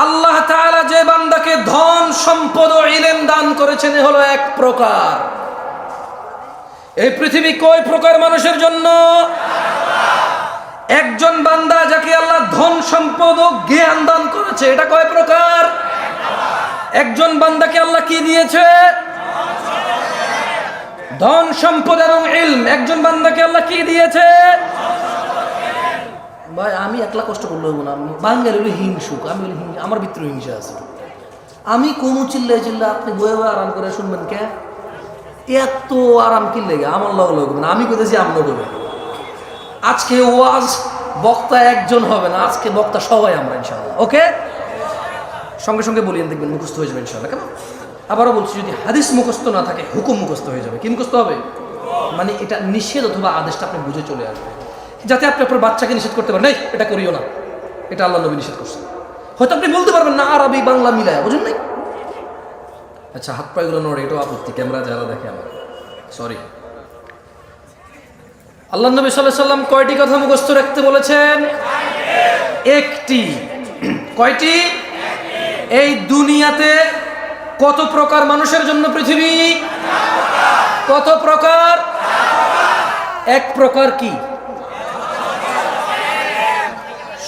Speaker 1: আল্লাহ তাআলা যে বান্দাকে ধন, সম্পদ ও ইলম দান করেছেন, এ হলো এক প্রকার। এই পৃথিবী কয় প্রকার মানুষের জন্য? একজন বান্দা যাকে আল্লাহ ধন, সম্পদ ও জ্ঞান দান করেছে, এটা কয় প্রকার? একজন বান্দাকে আল্লাহ কি দিয়েছে? ধন, সম্পদ এবং ইলম। একজন বান্দাকে আল্লাহ কি দিয়েছে? ভাই আমি একলা কষ্ট করলে হবো না, বাঙালি হলো হিংসুক, আমি হলো আমার ভিতরে হিংসা আছে। আমি কোন চিল্লাই আপনি বয়ে বয়ে আরাম করে শুনবেন কে? এত আরাম কি লেগে আমার লগ লগ না, আমি কইতেছি আপনার করবেন। আজকে ওয়াজ বক্তা একজন হবে না, আজকে বক্তা সবাই আমরা ইনশাআল্লাহ। ওকে, সঙ্গে সঙ্গে বলিয়েন, দেখবেন মুখস্থ হয়ে যাবে ইনশাআল্লাহ। কেন? আবারও বলছি, যদি হাদিস মুখস্থ না থাকে হুকুম মুখস্থ হয়ে যাবে। কি মুখস্থ হবে? মানে এটা নিষেধ অথবা আদেশটা আপনি বুঝে চলে আসবে, যাতে আপনি আপনার বাচ্চাকে নিষেধ করতে পারেন, এই এটা করিও না, এটা আল্লাহ নবী নিষেধ করছেন। হয়তো আপনি বলতে পারবেন না আরবি বাংলা মিলায়, বুঝুন নাই? আচ্ছা, হাত পায়েগুলো নড়ে, এটাও আপত্তি, ক্যামেরা যারা দেখে আমার, সরি। আল্লাহ নবী সাল্লাল্লাহু আলাইহি সাল্লাম কয়টি কথা মুখস্থ রাখতে বলেছেন? একটি। কয়টি? এই দুনিয়াতে কত প্রকার মানুষের জন্য পৃথিবী? কত প্রকার? এক প্রকার কি?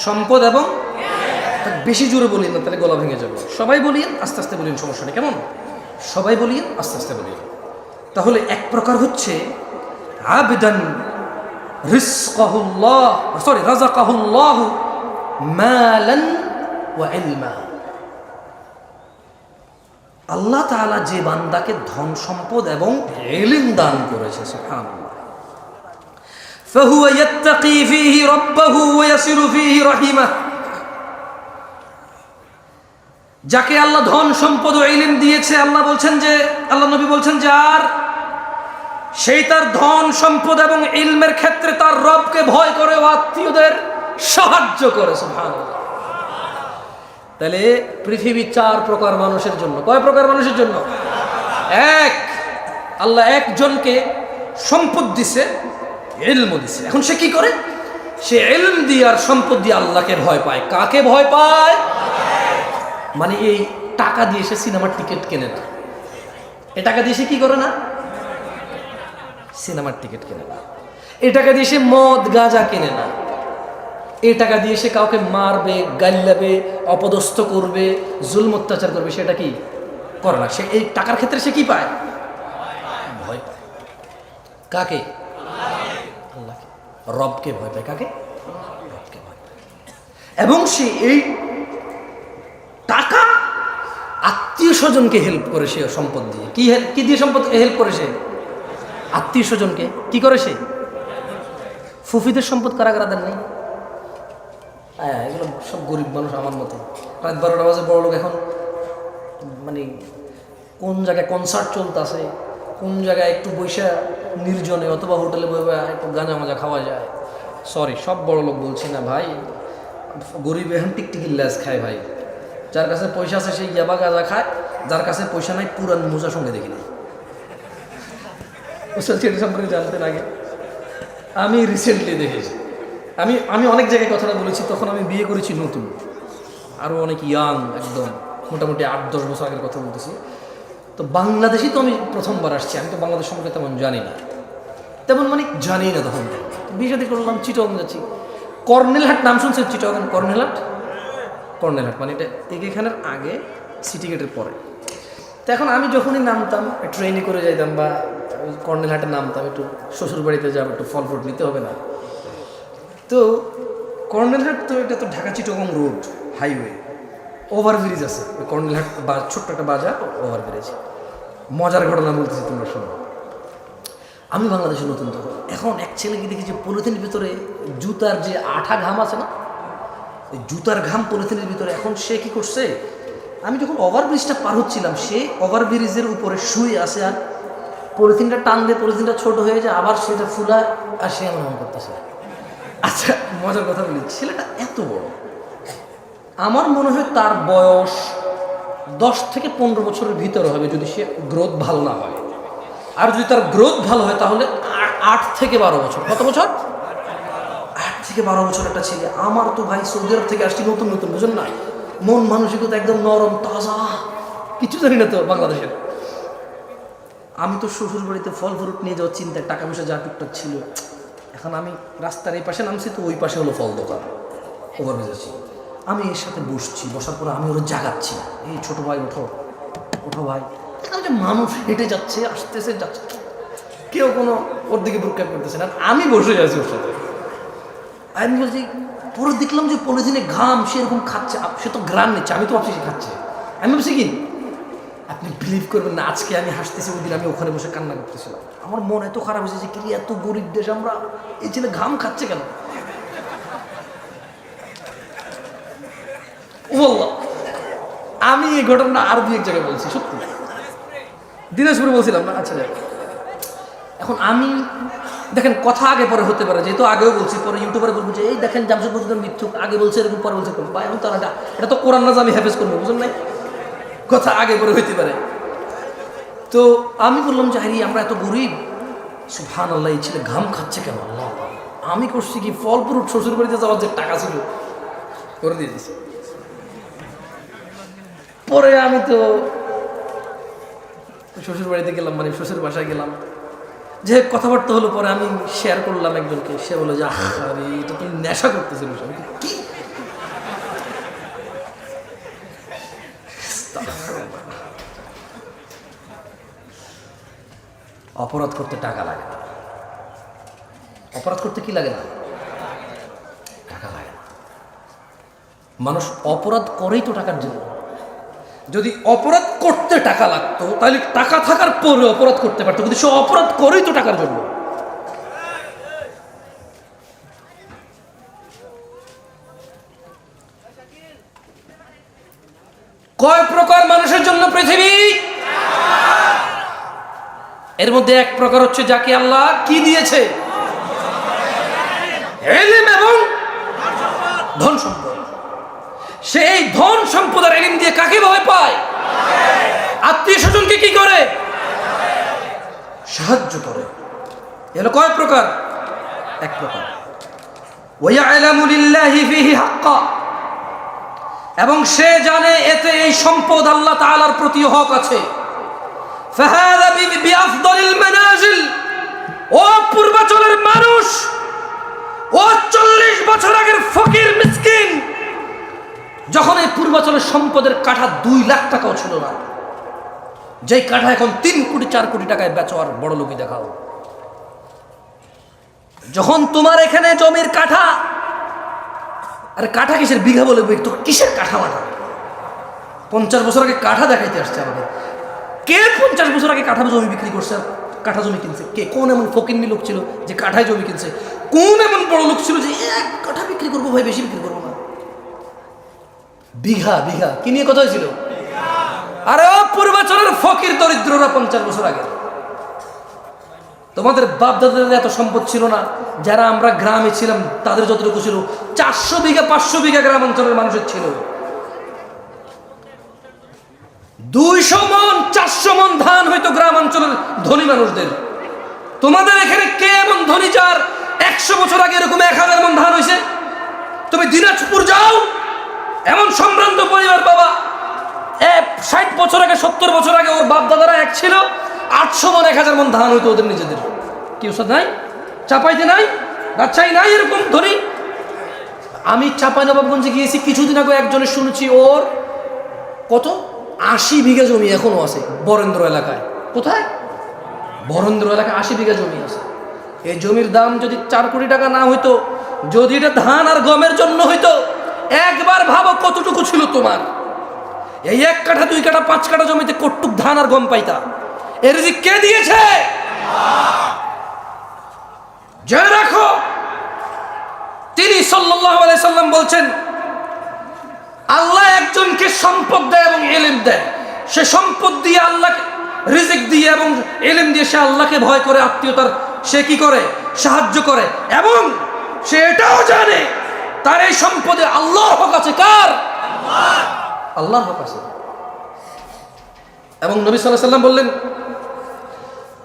Speaker 1: সম্পদ এবং, বেশি জোরে বলিন না তাহলে গলা ভেঙে যাবে। সবাই বলিয়েন, আস্তে আস্তে বলিন, সমস্যা নেই। কেমন? সবাই বলিয়েন, আস্তে আস্তে বলিয়েন। তাহলে এক প্রকার হচ্ছে আবদান রাযাকাহুল্লাহ মালান ওয়া ইলমা। আল্লাহ তাআলা যে বান্দাকে ধন, সম্পদ এবং ইলম দান করেছে, সুবহানাল্লাহ, ফাহুয়া ইয়াত্তাকি ফীহি রাব্বাহু ওয়া ইয়াসিলু ফীহি রাহিমাহ। যাকে আল্লাহ ধন, সম্পদ ও ইলম দিয়েছে, আল্লাহ নবী বলছেন যে আর সেই তার ধন, সম্পদ এবং ইলমের ক্ষেত্রে তার রবকে ভয় করে ও আত্মীয়দের সাহায্য করে, সুবহানাল্লাহ। তাহলে পৃথিবী 4 প্রকার মানুষের জন্য। কয় প্রকার মানুষের জন্য? এক, আল্লাহ একজনকে সম্পদ দিছে, ইলম দিছে। এখন সে কি করে? সে ইলম দিয়ে আর সম্পদ দিয়ে আল্লাহকে ভয় পায়। কাকে ভয় পায়? মানে এই টাকা দিয়ে সে সিনেমার টিকিট কেনে না। এই টাকা দিয়ে সে কি করে না? সিনেমার টিকিট কেনে না। এই টাকা দিয়ে সে মদ গাঁজা কেনে না। এই টাকা দিয়ে সে কাউকে মারবে, গাল্লাবে, অপদস্থ করবে, জুলম অত্যাচার করবে, সেটা কি করে না। সে এই টাকার ক্ষেত্রে সে কি পায়? ভয় পায়। কাকে? আল্লাহকে, রবকে ভয় পায়। কাকে? রবকে ভয় পায়। এবং সে এই টাকা আত্মীয় স্বজনকে হেল্প করে, সে সম্পদ দিয়ে। কি দিয়ে সম্পদ হেল্প করে? সে আত্মীয় স্বজনকে কি করে? সে ফুফিদের সম্পদ কারা কারা দেন নাই? হ্যাঁ, এগুলো সব গরিব মানুষ আমার মতো। রাত 12টা বাজে বড় লোক। এখন মানে কোন জায়গায় কনসার্ট চলতেছে, কোন জায়গায় একটু বৈশা নির্জনে অথবা হোটেলে বসে একটু গাঁজা মাজা খাওয়া যায়। সরি, সব বড় লোক বলছি না ভাই, গরিব এখন টিকটিকির ল্যাস খায় ভাই। যার কাছে পয়সা আছে সেই ইয়াবা গাঁজা খায়, যার কাছে পয়সা নাই পুরান মোজা সঙ্গে দেখি না। সেটা সম্পর্কে জানতে লাগে। আমি রিসেন্টলি দেখেছি, আমি অনেক জায়গায় কথাটা বলেছি, তখন আমি বিয়ে করেছি নতুন, আরও অনেক ইয়াং, একদম মোটামুটি 8-10 বছর আগের কথা বলতেছি। তো বাংলাদেশি তো আমি প্রথমবার আসছি, আমি তো বাংলাদেশ সম্পর্কে তেমন জানি না, তেমন মানে জানি না। তখন বিয়ে শাদী করলাম, চিটং যাচ্ছি। কর্নেলহাট নাম শুনছেন? চিটং কর্নেলহাট মানে এটা এখানের আগে, সিটি গেটের পরে। তো এখন আমি যখনই নামতাম, ট্রেনে করে যাইতাম বা কর্নেলহাটে নামতাম, একটু শ্বশুর বাড়িতে যাবো, একটু ফল ফ্রুট নিতে হবে না। তো কর্নেলহাট তো এটা তো Dhaka Chittagong road highway, overbridge আছে ওই কর্নেলহাট, ছোট্ট একটা বাজার, ওভারব্রিজ। মজার ঘটনা বলতেছি, তোমরা শোনো। আমি বাংলাদেশে নতুন তখন, এখন এক ছেলেকে দেখি যে পলিথিনের ভিতরে জুতার যে আঠা ঘাম আছে না, এই জুতার ঘাম পলিথিনের ভিতরে। এখন সে কি করছে, আমি যখন ওভারব্রিজটা পার হচ্ছিলাম, সে ওভারব্রিজের উপরে শুয়ে আছে, আর পলিথিনটা টান দিয়ে পলিথিনটা ছোট হয়ে যায়, আবার সেটা ফুলায়, আর সে এমন করতেছে। আচ্ছা, মজার কথা বলি, ছেলেটা এত বড়, আমার মনে হয় তার বয়স 10 থেকে 15 বছরের ভিতরে হবে, যদি সে গ্রোথ ভালো না হয়। আর যদি তার গ্রোথ ভালো হয় তাহলে 8 থেকে 12 বছর। কত বছর? 8 থেকে 12 বছর একটা ছেলে। আমার তো ভাই সৌদি আরব থেকে আসছি নতুন, বুঝুন না, মন মানসিকতা একদম নরম তাজা, কিছু জানি না তো বাংলাদেশের। আমি তো শ্বশুর বাড়িতে ফল ফ্রুট নিয়ে যাওয়ার চিন্তায়, টাকা পয়সা যা টুকটাক ছিল। এখন আমি রাস্তার এই পাশে নামছি, তো ওই পাশে হলো ফল দোকান, ওভারব্রিজ আছে। আমি এর সাথে বসছি, বসার পরে আমি ওরা জাগাচ্ছি, এই ছোট ভাই ওঠো ভাই। দেখলাম যে মানুষ হেঁটে যাচ্ছে, আসতেছে, যাচ্ছে, কেউ কোনো ওর দিকে ভ্রুক্ষেপ করতেছে না, আমি বসে আছি ওর সাথে। আমি বলছি, পরে দেখলাম যে পলিথিনে ঘাম, সে এরকম খাচ্ছে, সে তো গ্রাম নিচ্ছে, আমি তো ভাবছি সে খাচ্ছে। আমি ভাবছি কি, আপনি বিলিভ করবেন না, আজকে আমি হাসতেছি, ওই দিন আমি ওখানে বসে কান্না করতেছিলাম। আমার মন এত খারাপ হয়েছে যে, কি এত গরিব দেশ আমরা, এই ছেলে ঘাম খাচ্ছে কেন? বললাম আমি এই ঘটনা আর 2-1 জায়গায় বলছি, সত্যি দিনাজপুরে বলছিলাম না। আচ্ছা, এখন আমি দেখেন, কথা আগে পরে হতে পারে, যেহেতু আগেও বলছি, পরে ইউটিউবারে বলবো যে এই দেখেন জামশেদ মজুমদার মিথ্যুক, আগে বলছে এরকম, পরে বলছে করবো। এখন তো এটা তো কোরআন না যে আমি হেফেজ করবো, বুঝুন নাই, কথা আগে পরে হইতে পারে। তো আমি বললাম যে হারি, আমরা এত গরিব, সুবহানাল্লাহ, এই ছেলে ঘাম খাচ্ছে কেন? আল্লাহ, আমি করছি কি, ফল ফ্রুট শ্বশুর বাড়িতে যাওয়ার যে টাকা ছিল করে দিয়ে দিয়েছি। পরে আমি তো শ্বশুর বাড়িতে গেলাম, মানে শ্বশুর বাসায় গেলাম, যে কথাবার্তা হলো। পরে আমি শেয়ার করলাম একজনকে, সে বলে যে আরে এটা তুমি নেশা করতেছিল। কি অপরাধ করতে টাকা লাগে না, অপরাধ করতে কি লাগে না? টাকা লাগে না। মানুষ অপরাধ করেই তো টাকার জন্য। যদি অপরাধ করতে টাকা লাগতো, তাহলে টাকা থাকার পরে অপরাধ করতে পারতো, কিন্তু সে অপরাধ করেই তো টাকার জন্য। কয় প্রকার মানুষের জন্য পৃথিবী? এর মধ্যে এক প্রকার হচ্ছে যাকে আল্লাহ কি দিয়েছে? ইলম এবং ধন সম্পদ। সে এই ধন সম্পদ আর ইলম দিয়ে কাকে ভয় পায়? আত্মীয় স্বজনকে কি করে? সাহায্য করে। এগুলো কয় প্রকার? এক প্রকার। ওয়ায়ালামু লিল্লাহি ফিহি হাক্কা, এবং সে জানে এতে এই সম্পদ আল্লাহ তাআলার প্রতি হক আছে। ফাহাযা বিআফদালিল মানাজিল, ও পূর্বাঞ্চলের মানুষ, ও 40 বছর আগের ফকির মিসকিন, যখন এই পূর্বাঞ্চলের সম্পদের কাঠা 2 লাখ টাকাও ছিল না, যেই কাঠা এখন 3 কোটি 4 কোটি টাকায় বেচো আর বড় লোকই দেখাও। যখন তোমার এখানে জমির কাঠা, আরে কাঠা কিসের, বিঘা বলে তো কিসের কাঠা মাঠা? 50 বছর আগে কাঠা দেখাইতে আসছে আমাদের। কে 50 বছর আগে কাঠা জমি বিক্রি করছে, কাঠা জমি কিনছে? কে? কোন এমন ফকিন্নি লোক ছিল যে কাঠায় জমি কিনছে? কোন এমন বড় লোক ছিল যে এক কাঠা বিক্রি করবো ভাই, বেশি বিক্রি করবো না? বিঘা বিঘা কি নিয়ে কথা হয়েছিল? আরে ও পূর্বাচলের ফকির দরিদ্ররা 50 বছর আগে, তোমাদের বাপ দাদাদের এত সম্পদ ছিল না। যারা আমরা গ্রামে ছিলাম তাদের যতটুকু ছিল, 400 বিঘা 500 বিঘা গ্রাম অঞ্চলের মানুষের ছিল। 200 মন 400 মন ধান হয়তো গ্রাম অঞ্চলের ধনী মানুষদের। তোমাদের এখানে কে এমন ধনী যার 100 বছর আগে এরকম 1000 মন ধান হয়েছে? তুমি দিনাজপুর যাও, এমন সম্ভ্রান্ত পরিবার, বাবা 60 বছর আগে 70 বছর আগে ওর বাপ দাদারা এক ছিল, 800 মন 1000 মন ধান হইতো ওদের নিজেদের। কি ওষুধ নাই? চাপাইতে নাই, রাজশাহী নাই এরকম ধনী। আমি চাঁপাইনবাবগঞ্জে গিয়েছি কিছুদিন আগে, একজনের শুনেছি ওর কত 80 বিঘা জমি এখনো আছে বরেন্দ্র এলাকায়। কোথায়? বরেন্দ্র এলাকায় 80 বিঘা জমি আছে। এই জমির দাম যদি 4 কোটি টাকা না হইতো, যদি এটা ধান আর গমের জন্য হইতো, একবার ভাবো কতটুকু ছিল তোমার। এই 1 কাঠা 2 কাঠা 5 কাঠা জমিতে কতটুক ধান আর গম পাইতা? এর রিজিক কে দিয়েছে? জেনে রাখো, তিনি সাল্লাল্লাহু আলাইহি সাল্লাম বলছেন, আল্লাহ একজনকে সম্পদ দেয় এবং ইলম দেয়। সে সম্পদ দিয়ে আল্লাহকে রিজিক দিয়ে এবং ইলম দিয়ে সে আল্লাহকে ভয় করে, আত্মীয়তার সে কি করে? সাহায্য করে। এবং সে এটাও জানে তার এই সম্পদে আল্লাহর হক আছে। কার? আল্লাহর হক আছে। এবং নবী সাল্লাল্লাহু আলাইহি সাল্লাম বললেন,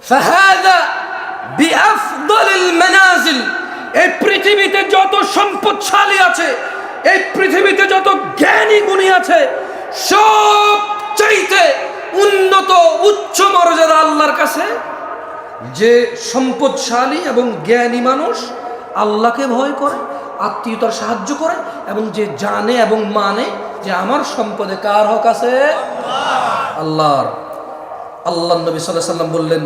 Speaker 1: ফাহাদা বিআফদালিল মানাজিল, এই পৃথিবীতে যত সম্পদশালী আছে, এই পৃথিবীতে যত জ্ঞানী গুণী আছে, সবচাইতে উন্নত উচ্চ মর্যাদা আল্লাহর কাছে যে সম্পদশালী এবং জ্ঞানী মানুষ আল্লাহকে ভয় করে, আত্মীয়তার সাহায্য করে, এবং যে জানে এবং মানে যে আমার সম্পদে কার হক আছে? আল্লাহর। আল্লাহ নবী সাল্লাল্লাহু আলাইহি সাল্লাম বললেন,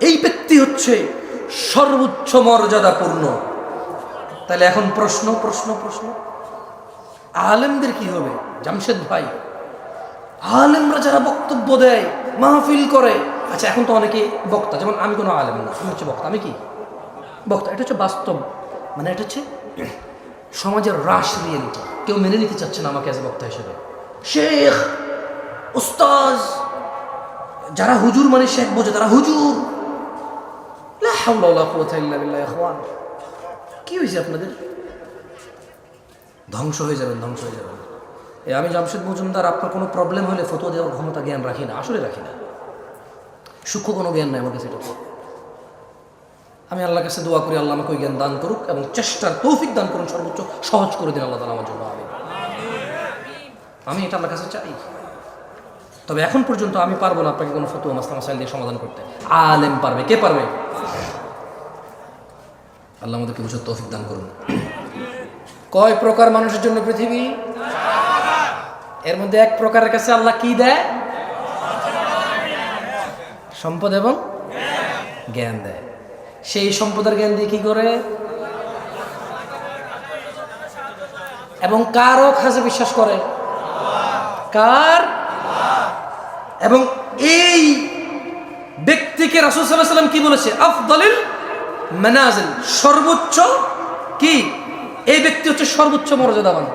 Speaker 1: এই ব্যক্তি হচ্ছে সর্বোচ্চ মর্যাদাপূর্ণ। তাহলে এখন প্রশ্ন প্রশ্ন প্রশ্ন, আলেমদের কি হবে? জামশেদ ভাই, আলেমরা যারা বক্তব্য দেয়, মাহফিল করে, আচ্ছা এখন তো অনেকে বক্তা, যেমন আমি কোনো আলেম না, আমি হচ্ছে বক্তা। আমি কি বক্তা? এটা হচ্ছে বাস্তব, মানে এটা হচ্ছে সমাজের রাশ রিয়েলিটি। কেউ মেনে নিতে চাচ্ছে না আমাকে অ্যাজ বক্তা হিসেবে। শেখ, উস্তাজ, যারা হুজুর মানে শেখ বোঝে, তারা হুজুর। লা হাওলা ওয়ালা কুওয়াতা ইল্লা বিল্লাহ। ইখওয়ান, কি হয়েছে আপনাদের? ধ্বংস হয়ে যাবেন, ধ্বংস হয়ে যাবেন। আমি জামশেদ মজুমদার, আপনার কোনো প্রবলেম হলে ফতোয়া দেওয়ার ক্ষমতা জ্ঞান রাখি না, আসলে রাখি না। সূক্ষ্ম কোনো জ্ঞান নাই আমার কাছে। এটা আমি আল্লাহর কাছে দোয়া করি, আল্লাহ আমাকে ওই জ্ঞান দান করুক এবং চেষ্টার তৌফিক দান করুন, সর্বোচ্চ সহজ করে দিন আল্লাহ তাআলা আমার জন্য। আমি এটা আল্লাহর কাছে চাই। তবে এখন পর্যন্ত আমি পারবো না আপনাকে কোনো ফতোয়া মাসলা মাসাইল দিয়ে সমাধান করতে। আলেম পারবে। কে পারবে? আল্লাহ আমাদেরকে বুঝার তৌফিক দান করুন। কয় প্রকার মানুষের জন্য পৃথিবী? এর মধ্যে এক প্রকারের কাছে আল্লাহ কি দেয়? সম্পদ এবং জ্ঞান দেয়। সেই সম্পদের জ্ঞান দিয়ে কি করে? এবং কারও কাছে বিশ্বাস করে? কার? এবং এই ব্যক্তিকে রাসূল সাল্লাল্লাহু আলাইহি ওয়াসাল্লাম কি বলেছে? আফদালিল মানাজিল, সর্বোচ্চ কি? এই ব্যক্তি হচ্ছে সর্বোচ্চ মর্যাদাবান,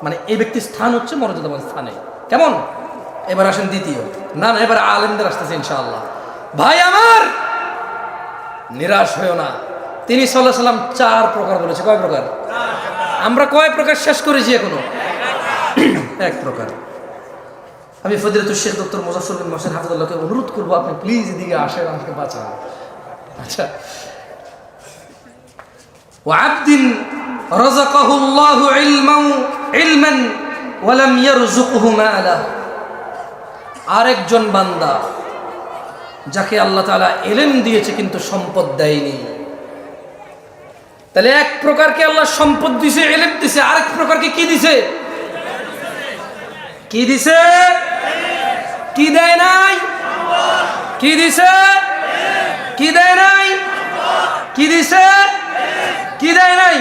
Speaker 1: মানে এই ব্যক্তির স্থান হচ্ছে মর্যাদাবান স্থানে। কেমন? এবার আসেন দ্বিতীয়। না না, এবার আলেমদের আসতেছে ইনশাআল্লাহ। ভাই আমার, নিরাশ হয়েও না। তিনি সাল্লাল্লাহু আলাইহি ওয়াসাল্লাম 4 প্রকার বলেছে। কয় প্রকার? আমরা কয় প্রকার শেষ করেছি এখনো? এক প্রকার। আমি ফজিলাতুল শেখ ডক্টর মুজাফফর বিন মোহসেন হাফিজাল্লাহকে অনুরোধ করবো, আপনি প্লিজ এদিকে আসেন, আমাকে বাঁচান। আচ্ছা, ওয়াবদিন রাযাকাহুল্লাহু ইলমান ওয়া লাম ইয়ারযুকহু মালা, আরেকজন বান্দা যাকে আল্লাহ তাআলা ইলম দিয়েছে কিন্তু সম্পদ দেয়নি। তাহলে এক প্রকারকে আল্লাহ সম্পদ দিছে, ইলম দিছে, আরেক প্রকারকে কি দিছে? কি দিছে? কি দেয় নাই? কি দিছে? কি দেয় নাই? কি দিছে? কি দেয় নাই?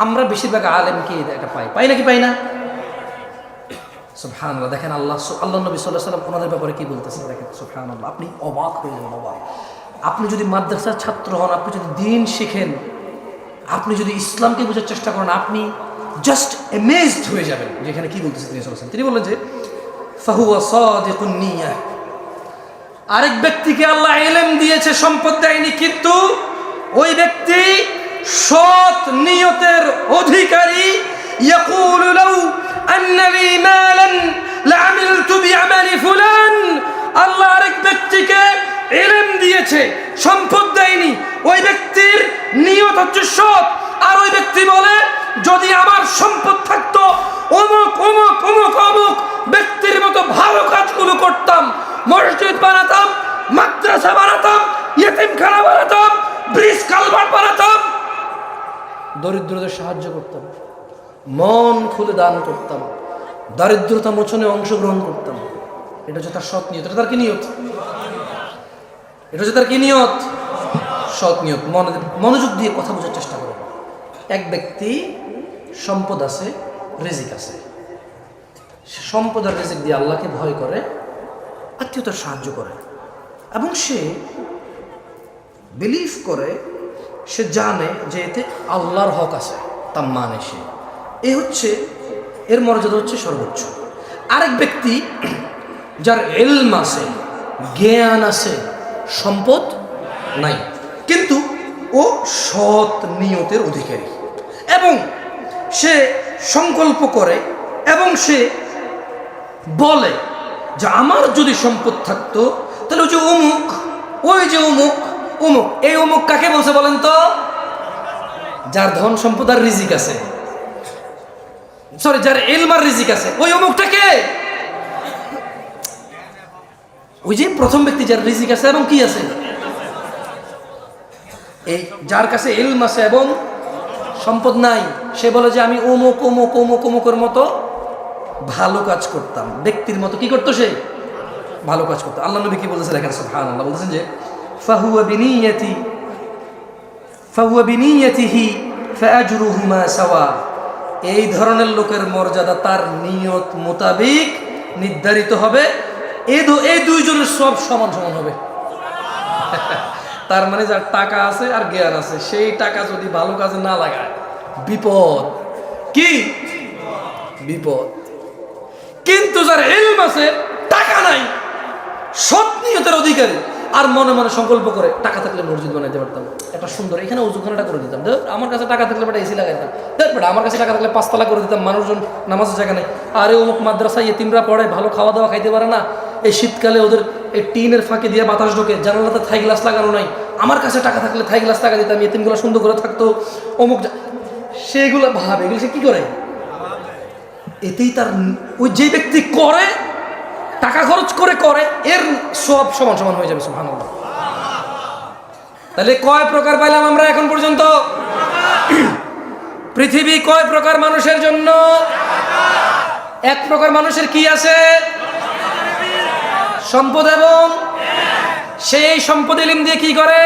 Speaker 1: আমরা বেশিরভাগ আলেমকে এটা পাই নাকি পাই না? সুবহানাল্লাহ। দেখেন আল্লাহ নবী সাল্লাল্লাহু আলাইহি ওয়াসাল্লাম ওনাদের ব্যাপারে কি বলতেছেন, দেখেন সুবহানাল্লাহ। আপনি অবাক হয়ে যাবেন, অবাক। আপনি যদি মাদ্রাসার ছাত্র হন, আপনি যদি দ্বীন শিখেন, আপনি যদি ইসলামকে বোঝার চেষ্টা করেন, আপনি জাস্ট অ্যামেজড হয়ে যাবেন যেখানে কি বলতেছেন তিনি সাল্লাল্লাহু আলাইহি ওয়াসাল্লাম। তিনি বললেন যে ফাহুয়া সাদিকুন নিয়া, আরেক ব্যক্তিকে আল্লাহ ইলম দিয়েছে, সম্পদ দেয়নি, কিন্তু ওই ব্যক্তি সৎ নিয়তের অধিকারী। ইয়াকুলু লাউ আন্না লি মালান লাআমিলতু বিআমালি ফুলান, আল্লাহ আরেক ব্যক্তিকে ইলম দিয়েছে, সম্পদ দেয়নি, ওই ব্যক্তির নিয়ত হচ্ছে সৎ, আর ওই ব্যক্তি বলে যদি আমার সম্পদ থাকতো অমুক অমুক অমুক অমুক ব্যক্তির মতো ভালো কাজগুলো করতাম, মসজিদ বানাতাম, মাদ্রাসা বানাতাম, ইয়েতিমখানা বানাতাম, ব্রিজ কালভার্ট বানাতাম, দরিদ্রদের সাহায্য করতাম, মন খুলে দান করতাম, দারিদ্রতা মোচনে অংশগ্রহণ করতাম। এটা হচ্ছে তার সৎ নিয়ত। এটা তার কি নিয়ত? এটা হচ্ছে তার কি নিয়ত? সৎ নিয়ত। মনোযোগ দিয়ে কথা বোঝার চেষ্টা করো। এক ব্যক্তি সম্পদ আছে, রিজিক আছে, সম্পদ আর রিজিক দিয়ে আল্লাহকে ভয় করে, আত্মীয়তার সাহায্য করে, এবং সে বিলিভ করে, সে জানে যে এতে আল্লাহর হক আছে, তা মানে সে, এর মর্যাদা হচ্ছে সর্বোচ্চ। আরেক ব্যক্তি যার ইলম আছে, জ্ঞান আছে, সম্পদ নাই, কিন্তু ও সৎ নিয়তের অধিকারী, এবং সে সংকল্প করে এবং সে বলে যে আমার যদি সম্পদ থাকতো তাহলে ওই যে অমুক, ওই যে অমুক অমুক, এই অমুক কাকে বলছে বলেন তো? যার ধন সম্পদ আর রিজিক আছে, সরি, যার ইলম আর রিজিক আছে, ওই অমুকটাকে ওই যে প্রথম ব্যক্তি যার রিজিক আছে এবং কি আছে, এই যার কাছে ইলম আছে এবং সম্পদ নাই, সে বলে যে আমি অমুক অমুক অমুক অমুকের মতো ভালো কাজ করতাম, ব্যক্তির মতো কি করতো? সে ভালো কাজ করতো। আল্লাহ নবী কি বলতেছে দেখেন সুবহানাল্লাহ, বলতেছেন যে ফাহুয়া বিনিয়াতিহি ফাআজরুহুমা সাওয়া, এই ধরনের লোকের মর্যাদা তার নিয়ত মোতাবেক নির্ধারিত হবে, এই দুইজনের সব সমান সমান হবে। তার মানে যার টাকা আছে আর জ্ঞান আছে, সেই টাকা যদি ভালো কাজে না লাগায় বিপদ। কি বিপদ? কিন্তু যার ইলম আছে, টাকা নাই, সৎ নিয়তের অধিকারী, আর মনে মনে সংকল্প করে টাকা থাকলে মসজিদ বানাইতে পারতাম, একটা সুন্দর এখানে ওযুখানাটা করে দিতাম, আমার কাছে টাকা থাকলে বেটা এসি লাগাইতাম, আমার কাছে টাকা থাকলে 5 তলা করে দিতাম, মানুষজন নামাজের জায়গা নেই, আরে অমুক মাদ্রাসায় ইতিমরা পড়ে, ভালো খাওয়া দাওয়া খাইতে পারে না, এই শীতকালে ওদের এই টিনের ফাঁকে দিয়ে বাতাস ঢোকে, জানালাতে থাই গ্লাস লাগানো নাই, আমার কাছে টাকা থাকলে থাই গ্লাস লাগা দিতাম, ইতিমগুলো সুন্দর করে থাকতো, অমুক, সেগুলো ভাবে, এগুলো সে কি করে? এতেই তার ওই যে ব্যক্তি করে, টাকা খরচ করে, এর সব সমান সমান হয়ে যাবে। সুবহানাল্লাহ। তাহলে কয় প্রকার পাইলাম আমরা এখন পর্যন্ত? পৃথিবী কয় প্রকার মানুষের জন্য? এক প্রকার মানুষের কি আছে? সম্পদ, এবং সেই সম্পদ ইলম দিয়ে কি করে,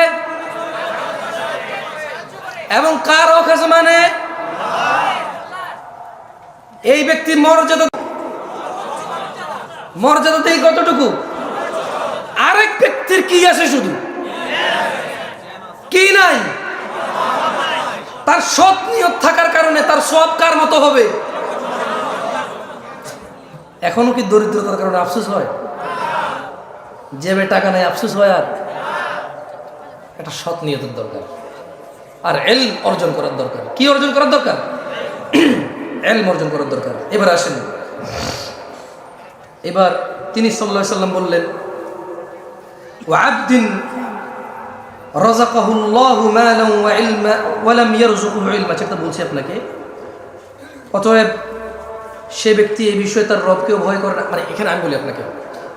Speaker 1: এবং কার হক আছে মানে এই ব্যক্তির মর্যাদা থেকে কতটুকু? আরেক ব্যক্তির কি আছে? শুধু কি নাই? তার সৎ নিয়ত থাকার কারণে তার সব কার মতো হবে? এখনো কি দরিদ্রতার কারণে আফসোস হয়? জেবে টাকা নাই আফসোস হয়? আর একটা সৎ নিয়তের দরকার, আর ইলম অর্জন করার দরকার। কি অর্জন করার দরকার? ইলম অর্জন করার দরকার। এবার আসেন, এবার তিনি সাল্লাল্লাহু আলাইহি সাল্লাম বললেন, ওয়া আবদিন রাযাকাহুল্লাহু মালান ওয়া ইলমা ওয়া লাম ইয়ারযুকহু ইলমা। যেটা বলছি আপনাকে, অতএব সে ব্যক্তি এই বিষয়ে তার রবকেও ভয় করে না। মানে এখানে আমি বলি আপনাকে,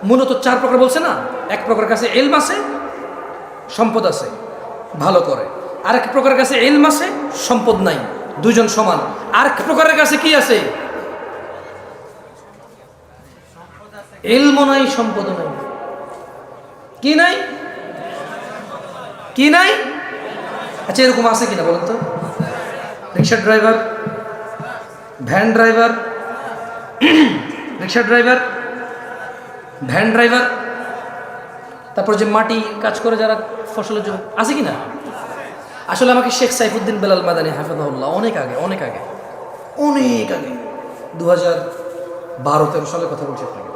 Speaker 1: মূলত 4 প্রকার বলছে না। এক প্রকার কাছে ইলম আছে, সম্পদ আছে, ভালো করে। আরেক প্রকারের কাছে ইলম আছে, সম্পদ নাই, দুইজন সমান। আরেক প্রকারের কাছে কি আছে? ইলম নাই, সম্পদ নাই। কি নাই? কি নাই? আচ্ছা, এরকম আছে কিনা বলেন তো? রিক্সা ড্রাইভার, ভ্যান ড্রাইভার, রিক্সা ড্রাইভার, ভ্যান ড্রাইভার, তারপর যে মাটি কাজ করে যারা ফসলের জন্য, আছে কিনা? আসলে আমাকে শেখ সাইফুদ্দিন বেলাল মাদানী হাফেজাহুল্লাহ অনেক আগে 2012-13 সালের কথা বলছি আপনাকে,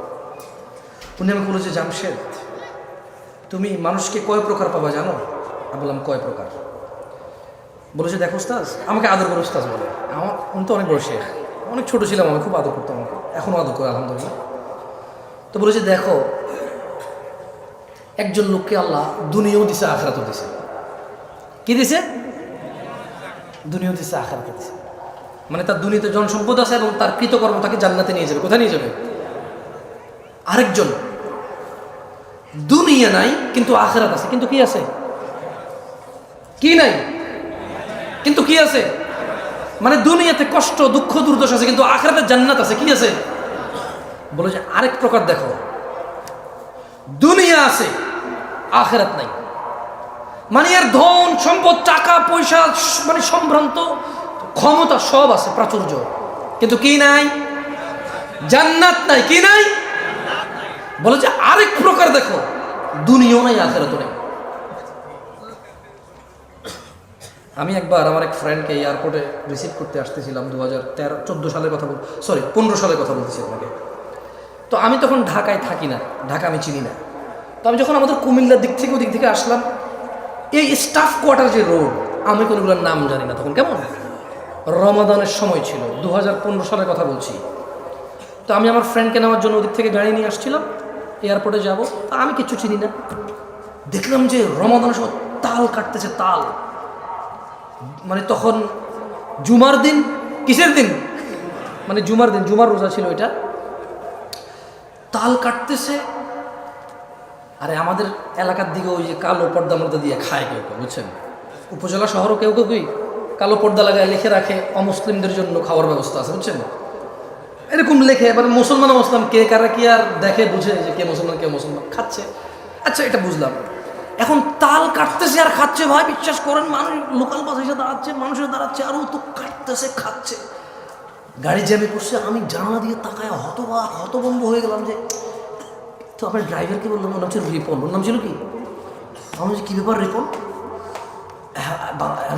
Speaker 1: উনি আমাকে বলেছে, জামশেদ তুমি মানুষকে কয় প্রকার পাবা জানো? আমি বললাম, কয় প্রকার? বলেছে, দেখো উস্তাজ, আমাকে আদর করে উস্তাজ বলে। উনি তো অনেক বড় শেখ, অনেক ছোট ছিলাম, আমি খুব আদর করতাম, আমাকে এখনও আদর করে আলহামদুলিল্লাহ। তো বলেছে, দেখো একজন লোককে আল্লাহ দুনিয়াও দিছে, আখিরাতও দিছে। কি দিছে? দুনিয়াও দিছে, আখিরাতও দিছে। মানে তার দুনিয়াতে জন সম্পদ আছে এবং তার কৃতকর্ম তাকে জান্নাতে নিয়ে যাবে। কোথায় নিয়ে যাবে? আরেকজন দুনিয়া নাই কিন্তু আখিরাত আছে, কিন্তু কি আছে? কি নাই কিন্তু কি আছে? মানে দুনিয়াতে কষ্ট, দুঃখ, দুর্দশা আছে, কিন্তু আখিরাতে জান্নাত আছে। কি আছে? বলে যে আরেক প্রকার দেখো, দুনিয়া আছে, আখিরাত নাই। মানে এর ধন সম্পদ, টাকা পয়সা, মানে সম্ভ্রান্ত ক্ষমতা সব আছে, প্রাচুর্য, কিন্তু কি নাই? জান্নাত নাই। কি নাই? বলে যে আরেক প্রকার দেখো, দুনিয়াও নাই, আখিরাতও নাই। আমি একবার আমার এক ফ্রেন্ডকে এয়ারপোর্টে রিসিভ করতে আসতেছিলাম, 2013-14 সালের কথা 15 সালের কথা বলতেছি আপনাকে। তো আমি তখন ঢাকায় থাকি না, ঢাকা আমি চিনি না। তো আমি যখন আমাদের কুমিল্লার দিক থেকে আসলাম, এই স্টাফ কোয়ার্টার যে রোড, আমি কোনগুলোর নাম জানি না তখন, কেমন রমাদানের সময় ছিল, 2015 সালের কথা বলছি। তো আমি আমার ফ্রেন্ডকে নেওয়ার জন্য ওদিক থেকে গাড়ি নিয়ে আসছিলাম, এয়ারপোর্টে যাব। তা আমি কিচ্ছু চিনি না, দেখলাম যে রমাদানের সময় তাল কাটতেছে, তাল। মানে তখন জুমার দিন, কিসের দিন? মানে জুমার দিন, জুমার রোজা ছিল এটা। তাল কাটতেছে, আরে আমাদের এলাকার দিকে ওই যে কালো পর্দা মর্দা দিয়ে খায় কেউ কেউ, বুঝছেন? উপজেলা শহরও কেউ কেউ কালো পর্দা লাগায় লিখে রাখে অমুসলিমদের জন্য খাওয়ার ব্যবস্থা আছে, বুঝছেন? এরকম লেখে। এবার মুসলমান মুসলিম কে কারা কি আর দেখে বুঝে যে কে মুসলমান কে মুসলমান, খাচ্ছে। আচ্ছা, এটা বুঝলাম। এখন তাল কাটতেছে আর খাচ্ছে, ভাই বিশ্বাস করেন, মানুষ লোকাল বাস এসে দাঁড়াচ্ছে, মানুষের দাঁড়াচ্ছে, আর ও তো কাটতেছে, খাচ্ছে। গাড়ি জ্যামে করছে, আমি জানালা দিয়ে তাকায় হতভম্ব হয়ে গেলাম। যে তো আপনার ড্রাইভারকে বললাম, ওর নাম ছিল রিপন। ওর নাম ছিল কি? আমার কি ব্যাপার রিপন?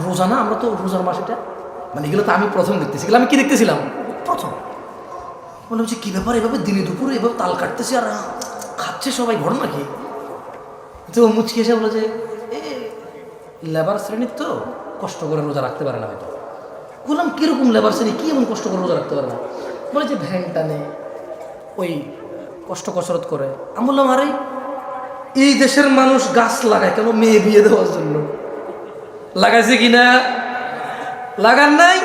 Speaker 1: রোজা না, আমরা তো রোজার মাস এটা। মানে এগুলো তো আমি প্রথম দেখতেছি। এগুলো আমি কি দেখতেছিলাম প্রথম। বললাম যে কী ব্যাপার, এভাবে দিনে দুপুরে এভাবে তাল কাটতেছে আর খাচ্ছে সবাই, ঘটনা কি? তো মুচকি এসে বলে যে লেবার শ্রেণীর তো কষ্ট করে রোজা রাখতে পারে না হয়তো। বললাম কীরকম লেবার শ্রেণী, কী এমন কষ্ট করে রোজা রাখতে পারে না? বলে যে ভ্যান টানে, ওই কষ্ট কসরত করে। আমি বললাম, আরে এই দেশের মানুষ গাছ লাগায় কেন? মেয়ে বিয়ে দেওয়ার জন্য। লাগাইছে কিনা? লাগান নাই?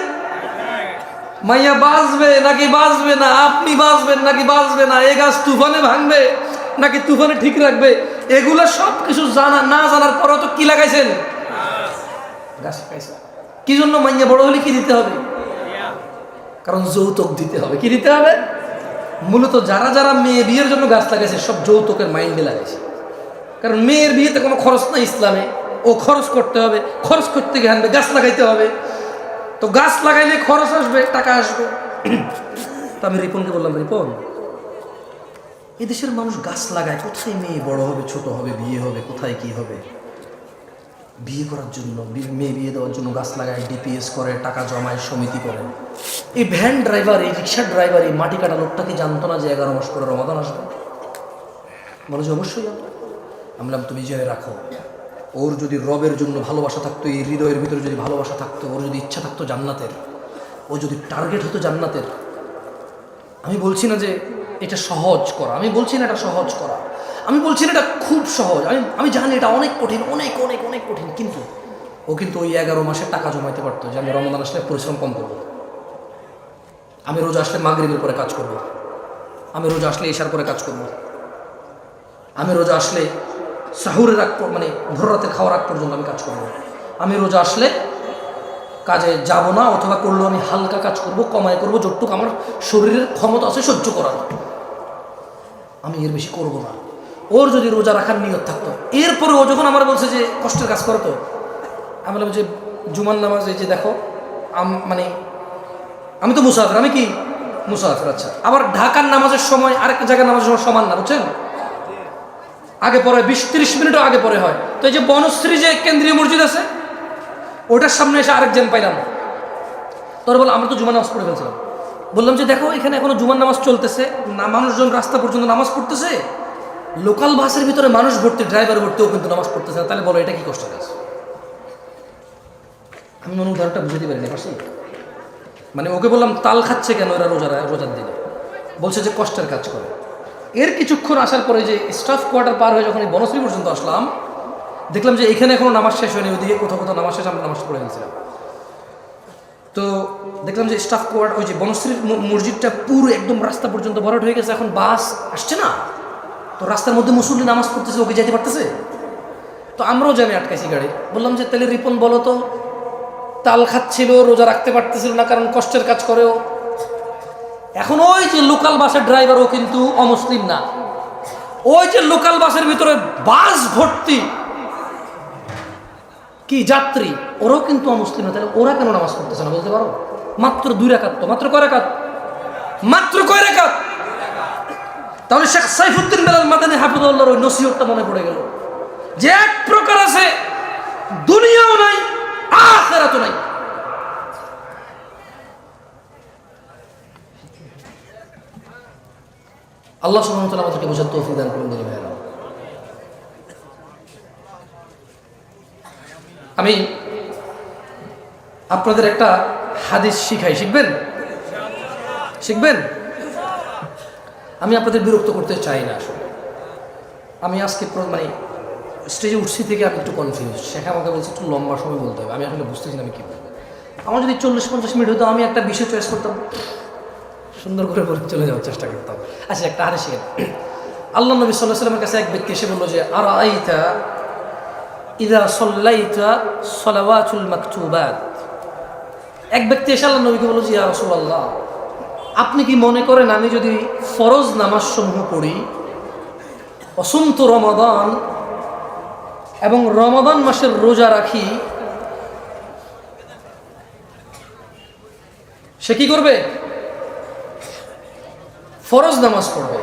Speaker 1: মাইয়া বাঁচবে নাকি বাঁচবে না, আপনি বাঁচবেন নাকি বাঁচবে না, এ গাছ তুফানে ভাঙবে নাকি তুফানে ঠিক রাখবে, এগুলো সব কিছু জানা না জানার পরেও তো কি লাগাইছেন? গাছ লাগাইছে। কি জন্য? মাইয়া বড় হলে কি দিতে হবে? কারণ যৌতুক দিতে হবে। কি দিতে হবে? মূলত যারা যারা মেয়ে বিয়ের জন্য গাছ লাগাইছে সব যৌতুকের মাইন্ডে লাগাইছে। কারণ মেয়ের বিয়েতে কোনো খরচ নাই ইসলামে, ও খরচ করতে হবে, খরচ করতে গিয়ে আনবে, গাছ লাগাইতে হবে। তো গাছ লাগাইলে খরচ আসবে, টাকা আসবে। তো আমি রিপনকে বললাম, রিপন, এদেশের মানুষ গাছ লাগায়, কোথায় মেয়ে বড় হবে, ছোট হবে, বিয়ে হবে, কোথায় কি হবে? বিয়ে করার জন্য, মেয়ে বিয়ে দেওয়ার জন্য গাছ লাগায়, ডিপিএস করে, টাকা জমায়, সমিতি করে। এই ভ্যান ড্রাইভার, এই রিক্সার ড্রাইভার, এই মাটি কাটা লোকটা কি জানতো না যে 11 মাস পরে রমাদান আসবে? বলে যে অবশ্যই জানতো। আমি বললাম, তুমি জেনে রাখো, ওর যদি রবের জন্য ভালোবাসা থাকতো, এই হৃদয়ের ভিতরে যদি ভালোবাসা থাকতো, ওর যদি ইচ্ছা থাকতো জান্নাতের, ও যদি টার্গেট হতো জান্নাতের, আমি বলছি না যে এটা সহজ করা, আমি বলছি না এটা সহজ করা, আমি বলছি না এটা খুব সহজ, আমি জানি এটা অনেক কঠিন, অনেক অনেক অনেক কঠিন, কিন্তু ও কিন্তু ওই 11 মাসে টাকা জমাইতে পারতো যে আমি রমজান আসলে পরিশ্রম কম করবো, আমি রোজা আসলে মাগরিবের পরে কাজ করব, আমি রোজা আসলে ইশার পরে কাজ করব, আমি রোজা আসলে সাহুরের আগ মানে ভোর রাতে খাওয়ার আগ পর্যন্ত আমি কাজ করব, আমি রোজা আসলে কাজে যাব না, অথবা করলেও আমি হালকা কাজ করব, কমায় করব, যতটুকু আমার শরীরের ক্ষমতা আছে সহ্য করার, আমি এর বেশি করব না। ওর যদি রোজা রাখার নিয়ত থাকতো, এরপরে ও যখন আমার বলছে যে কষ্টের কাজ করতো, আমি বললাম যে জুমার নামাজ এই যে দেখো মানে আমি তো মুসাফির, আমি কি মুসাফির, আচ্ছা আবার ঢাকার নামাজের সময় আরেকটা জায়গার নামাজের সময় সমান না, বুঝছেন, আগে পরে 20-30 মিনিটও আগে পরে হয়। তো এই যে বনশ্রী যে কেন্দ্রীয় মসজিদ আছে ওটার সামনে এসে আরেক জ্যাম পাইলাম, তোর বল আমরা তো জুমার নামাজ পড়ে ফেলছিলাম, বললাম যে দেখো এখানে এখনো জুমার নামাজ চলতেছে না, মানুষজন রাস্তা পর্যন্ত নামাজ পড়তেছে, লোকাল বাসের ভিতরে মানুষ ভর্তি, ড্রাইভার ভর্তিও কিন্তু নামাজ পড়তেছে না, তাহলে বলো এটা কি কষ্ট কাজ? আমি মনে উদাহরণটা বুঝতে পারিনি পারছি, মানে ওকে বললাম তাল খাচ্ছে কেন এরা রোজার দিনে, বলছে যে কষ্টের কাজ করে। এর কিছুক্ষণ আসার পরে যে স্টাফ কোয়ার্টার পার হয়ে যখন এই বনশ্রী পর্যন্ত আসলাম, দেখলাম যে এখানে এখনো নামাজ শেষ হয়নি, ওইদিকে কোথাও কোথাও নামাজ শেষ, আমরা নামাজ পড়ে গেছিলাম। তো দেখলাম যে স্টাফ কোয়ার্টার ওই যে বনশ্রীর মসজিদটা পুরো একদম রাস্তা পর্যন্ত ভরাট হয়ে গেছে, এখন বাস আসছে না, তো রাস্তার মধ্যে মুসল্লি নামাজ পড়তেছে, ওকে যেতে পারতেছে, তো আমরাও জানি আটকাইছি গাড়ি, বললাম যে তাহলে রিপন বলো তো, তাল খাচ্ছিল, রোজা রাখতে পারতেছিল না কারণ কষ্টের কাজ করেও। এখন ওই যে লোকাল বাসের ড্রাইভার ও কিন্তু অমুসলিম না, ওই যে লোকাল বাসের ভিতরে বাস ভর্তি কি যাত্রী, ওরাও কিন্তু অমুসলিম না, তাহলে ওরা কেন নামাজ পড়তেছে না বলতে পারো? মাত্র 2 রাকাত, তো মাত্র কয় রাকাত? মাত্র কয় রাকাত? তাহলে শেখ সাইফুদ্দিন বেলাল মাদানী হাফিজাহুল্লাহর ওই নসিহতটা মনে পড়ে গেল যে এক প্রকার আছে দুনিয়াও নাই আখিরাতও নাই। আল্লাহ সুবহানাহু ওয়া তাআলা আমাদেরকে বোঝার তৌফিক দান করুন দিনী ভাইরা। আমি আপনাদের একটা হাদিস শিখাই, শিখবেন? শিখবেন? আমি আপনাদের বিরক্ত করতে চাই না আসলে, আমি আজকে মানে স্টেজে উঠছি থেকে আমি একটু কনফিউজ, শেখা আমাকে বলছে একটু লম্বা সময় বলতে হবে, আমি আসলে বুঝতেছি না আমি কী বলবো। আমার যদি 40-50 মিনিট হতো আমি একটা বিষয় চয়েস করতাম, সুন্দর করে বলে চলে যাওয়ার চেষ্টা করতাম। আচ্ছা একটা হাদিস শিখেন। আল্লাহ নবী সাল্লাল্লাহু আলাইহি ওয়াসাল্লামের কাছে এক ব্যক্তি এসে বললো যে আরাআইতা ইযা সাল্লাইতা সালাওয়াতুল মাকতুবাত। এক ব্যক্তি এসে আল্লাহ নবীকে বলল যে ইয়া রাসূলুল্লাহ, আপনি কি মনে করেন আমি যদি ফরজ নামাজ সমূহ পড়ি, অসুমতু রমাদান, এবং রমাদান মাসের রোজা রাখি, সে কি করবে? ফরজ নামাজ পড়বে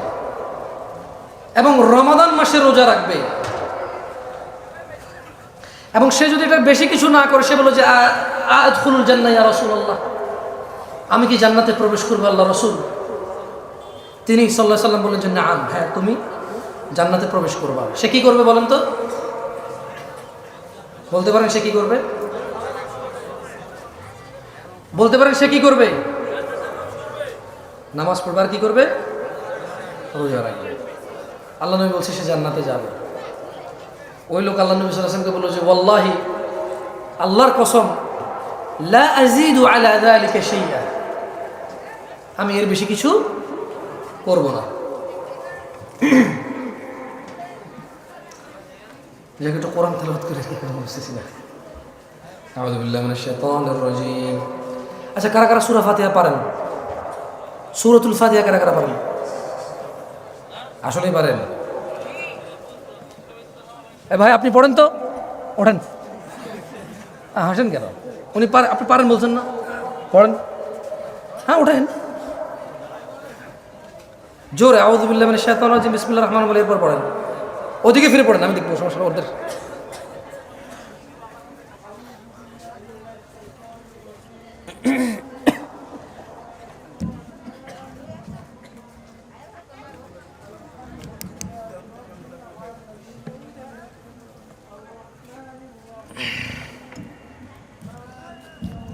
Speaker 1: এবং রমাদান মাসে রোজা রাখবে, এবং সে যদি এটা বেশি কিছু না করে, সে বলে যে আদখুলুল জান্নাহ ইয়া রাসূলুল্লাহ, আমি কি জান্নাতে প্রবেশ করবো আল্লাহ রাসূল? তিনি সাল্লাল্লাহু আলাইহি সাল্লাম বললেন যে নাম, হ্যাঁ তুমি জান্নাতে প্রবেশ করবা। সে কি করবে বলেন তো? বলতে পারেন সে কি করবে? বলতে পারেন সে কি করবে? নামাজ পড়বে আর কি করবে? রোজা রাখবে। আল্লাহ নবী বলছে সে জান্নাতে যাবে। ওই লোক আল্লাহ নবী সাল্লাল্লাহু আলাইহি ওয়াসাল্লামকে বলল যে ওয়াল্লাহি, আল্লাহর কসম, লা আযীদু আলা যালিকা শাইআ, আমি এর বেশি কিছু করব না। যাকে একটু কোরআন তেলাওয়াত করে বুঝতেছি না। আউযু বিল্লাহি মিনাশ শাইতানির রাজীম। আচ্ছা কারা কারা সূরা ফাতিহা পারেন? সূরাতুল ফাতিহা কারা কারা পারেন? আসলেই পারেন? ভাই আপনি পড়েন তো, ওঠেন। হাসেন কেন? উনি আপনি পারেন বলছেন না, পড়েন। হ্যাঁ ওঠেন জোরে। আউযু বিল্লাহি মিনাশ শাইতানির রাজীম, বিসমিল্লাহির রহমানির রহিম, এরপর পড়েন। ওদিকে ফিরে পড়েন, আমি দেখবো সমস্যা ওদের।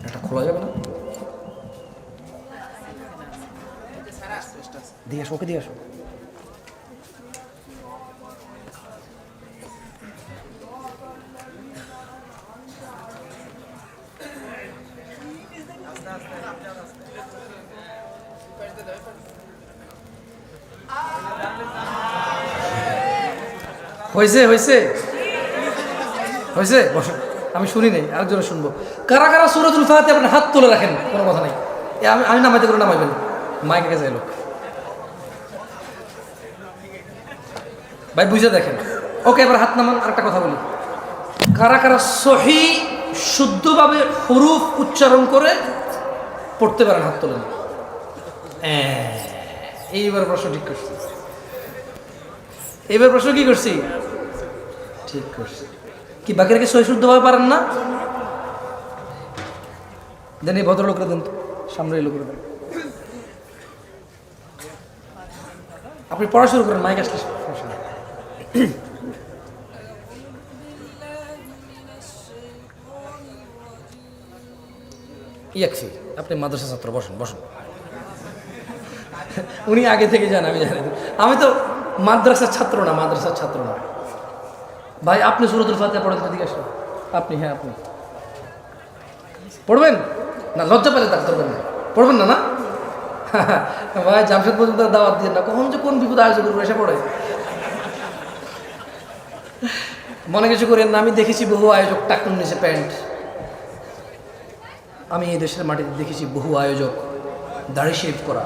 Speaker 1: এটা খোলা যাবে না? দিয়ে আসো, ওকে দিয়ে আসো। হয়েছে হয়েছে হয়েছে, বসো। আমি শুনি নাই, আরেকজনে শুনবো। কারা কারা সূরাতুল ফাতিহা আপনার হাত তুলে রাখেন, কোনো কথা নাই। আমি নামাইতে করে নামাইবেন, মাইকে কাছে এলো ভাই, বুঝে দেখেন। ওকে, এবার হাত নামান। আরেকটা কথা বলি, কারা কারা সহি শুদ্ধভাবে হুরুফ উচ্চারণ করে পড়তে পারেন, হাত তোলেন। এইবার প্রশ্ন ঠিক করছি, এইবার প্রশ্ন কি করছি, ঠিক করছি। কি বাকিরা কি সহি শুদ্ধভাবে পারেন না? দেন এই ভদ্রলোকরা দেন, সামনে এই লোকরা দেন। আপনি পড়া শুরু করেন, মাইক আসলে সমস্যা নেই। ইয়াকফি, আপনি মাদ্রাসা ছাত্র, বসুন বসুন। উনি আগে থেকে যান, আমি জানি। আমি তো মাদ্রাসার ছাত্র না, মাদ্রাসার ছাত্র না ভাই। আপনি সূরাতুল ফাতিহা পড়েন তো, দিকে আসুন। আপনি, হ্যাঁ আপনি পড়বেন না, লজ্জা পেলে তার ধরবেন না, পড়বেন না? না ভাই, জামশেদ পর্যন্ত দাওয়াত দিয়ে না, কখন যে কোন বিপদ আয়োজন করবো এসে পড়ে। মনে কিছু করেন না, আমি দেখেছি বহু আয়োজক টাকুন নিচে প্যান্ট। আমি এই দেশের মাটিতে দেখেছি বহু আয়োজক দাড়ি শেভ করা।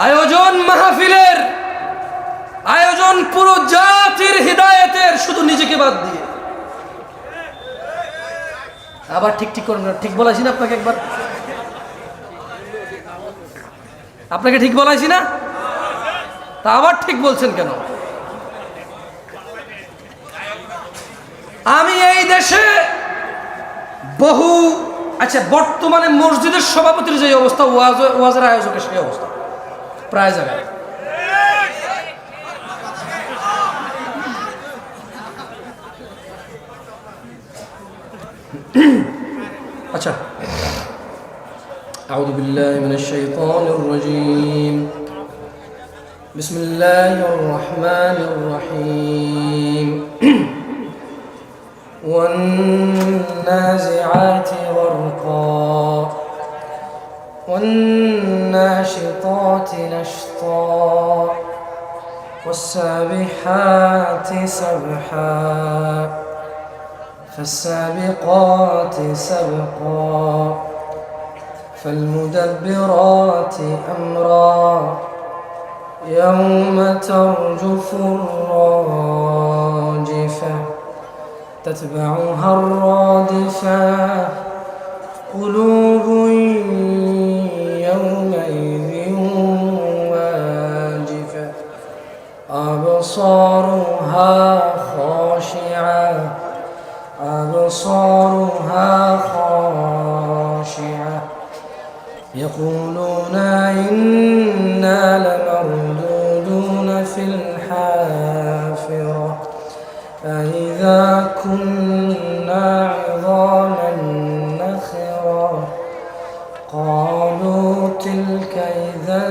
Speaker 1: আয়োজন মাহফিলের, আয়োজন পুরো জাতির হিদায়াতের, শুধু নিজেকে বাদ দিয়ে। আবার ঠিক ঠিক করেন, ঠিক বলাইছি না আপনাকে একবার? আপনাকে ঠিক বলাইছি না? তা আবার ঠিক বলছেন কেন? আমি এই দেশে বহু, আচ্ছা, বর্তমানে মসজিদের সভাপতির যে অবস্থা, ওয়াজের আয়োজকের সেই অবস্থা প্রায় জায়গায়। আচ্ছা, আউযু বিল্লাহি মিনাশ শাইতানির রাজীম, বিসমিল্লাহির রহমানির রহিম। والنازعات غرقا والناشطات نشطا والسابحات سبحا فالسابقات سبقا فالمدبرات أمرا يوم ترجف الراجفة تتبعها الرادفة قلوب يومئذ واجفة أبصارها خاشعة أبصارها خاشعة يقولون إنا لمردودون في الحافرة أإذا كنا عظاما نخرة قالوا تلك إذا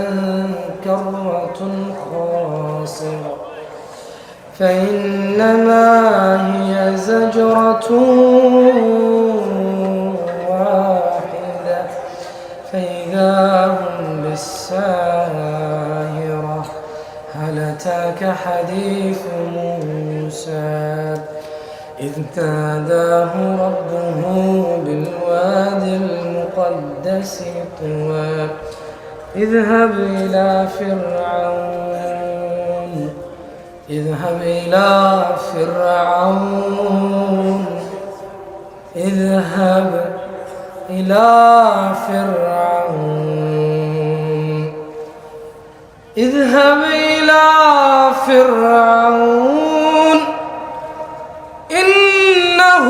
Speaker 1: كرة خاسرة فإنما هي زجرة واحدة فإذا هم بالساهرة هل أتاك حديث موسى إذ ناداه ربه بالوادي المقدس طوى اذهب إلى فرعون اذهب إلى فرعون اذهب إلى فرعون اذهب إلى فرعون إنه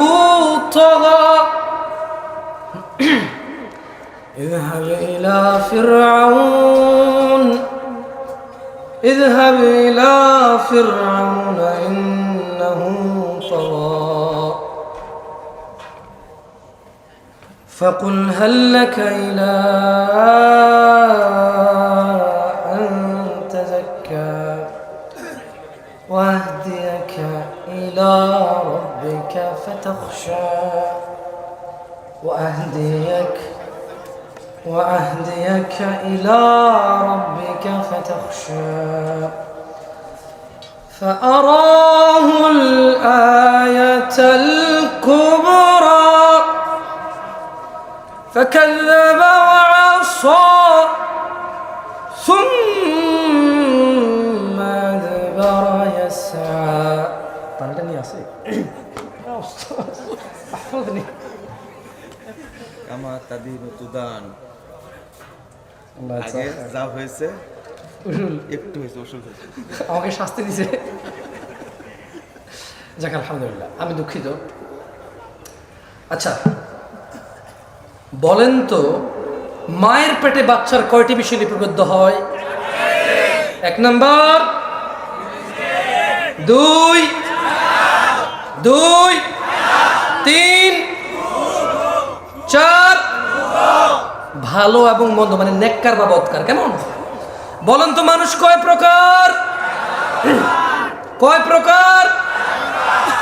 Speaker 1: طغى اذهب إلى فرعون اذهب إلى فرعون إنه طغى فقل هل لك إلى أن إلى ربك فتخشى وأهديك إلى ربك فتخشى فأراه الآية الكبرى فكذب وعصى ثم أدبر يسعى. طالعني يا سيدي يا أستاذ احفظني.
Speaker 2: আমার তাদিন তুদান
Speaker 1: আল্লাহ
Speaker 2: আগে যা হয়েছে
Speaker 1: উসুল
Speaker 2: একটু হয়েছে ওষুধ হয়েছে
Speaker 1: আমাকে শাস্তি দিছে। যাক আলহামদুলিল্লাহ, আমি দুঃখিত। আচ্ছা বলেন তো, মায়ের পেটে বাচ্চার কয়টি বিষয় লিপিবদ্ধ হয়? 1 নাম্বার, 2, 3, 4। ভালো এবং মন্দ মানে নেককার বা বদকার। কেমন বলেন তো, মানুষ কয় প্রকার? কয় প্রকার?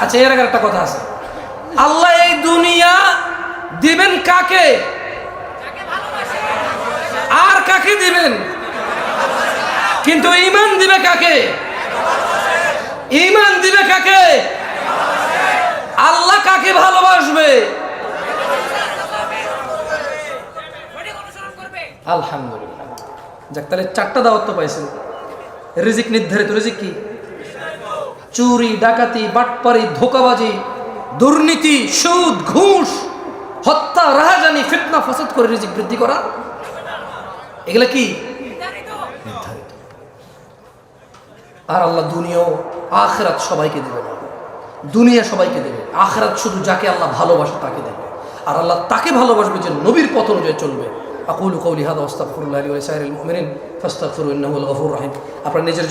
Speaker 1: আচ্ছা এর আগে একটা কথা আছে, আল্লাহ এই দুনিয়া দিবেন কাকে আর কাকে দিবেন, কিন্তু ঈমান দিবে কাকে? ঈমান দিবে কাকে? আল্লাহ কাকে ভালোবাসবে? আলহামদুলিল্লাহ। যাক, তাহলে 4টা দাওয়াত তো পাইছেন। রিজিক নির্ধারিত। রিজিক কি? চুরি, ডাকাতি, বাটপারি, ধোঁকাবাজি, দুর্নীতি, সুদ, ঘুষ, হত্যা, রাহাজানি, ফিতনা, ফাসাদ করে রিজিক বৃদ্ধি করা, এগুলা কি? নির্ধারিত। আর আল্লাহ দুনিয়াও আখিরাত সবাইকে দেবে না। দুনিয়া সবাইকে দেবে, আখিরাত শুধু যাকে আল্লাহ ভালোবাসে তাকে দেবে। আর আল্লাহ তাকে ভালোবাসবে যে নবীর পথ অনুযায়ী চলবে। আকুলু কওলি হাযা ওয়াস্তাগফিরুল্লাহ লি ওয়া লিসাইরিল মুমিনিন ফাস্তাগফিরু ইন্নাহু আল গফুরুর রহিম। আপনারা নিজের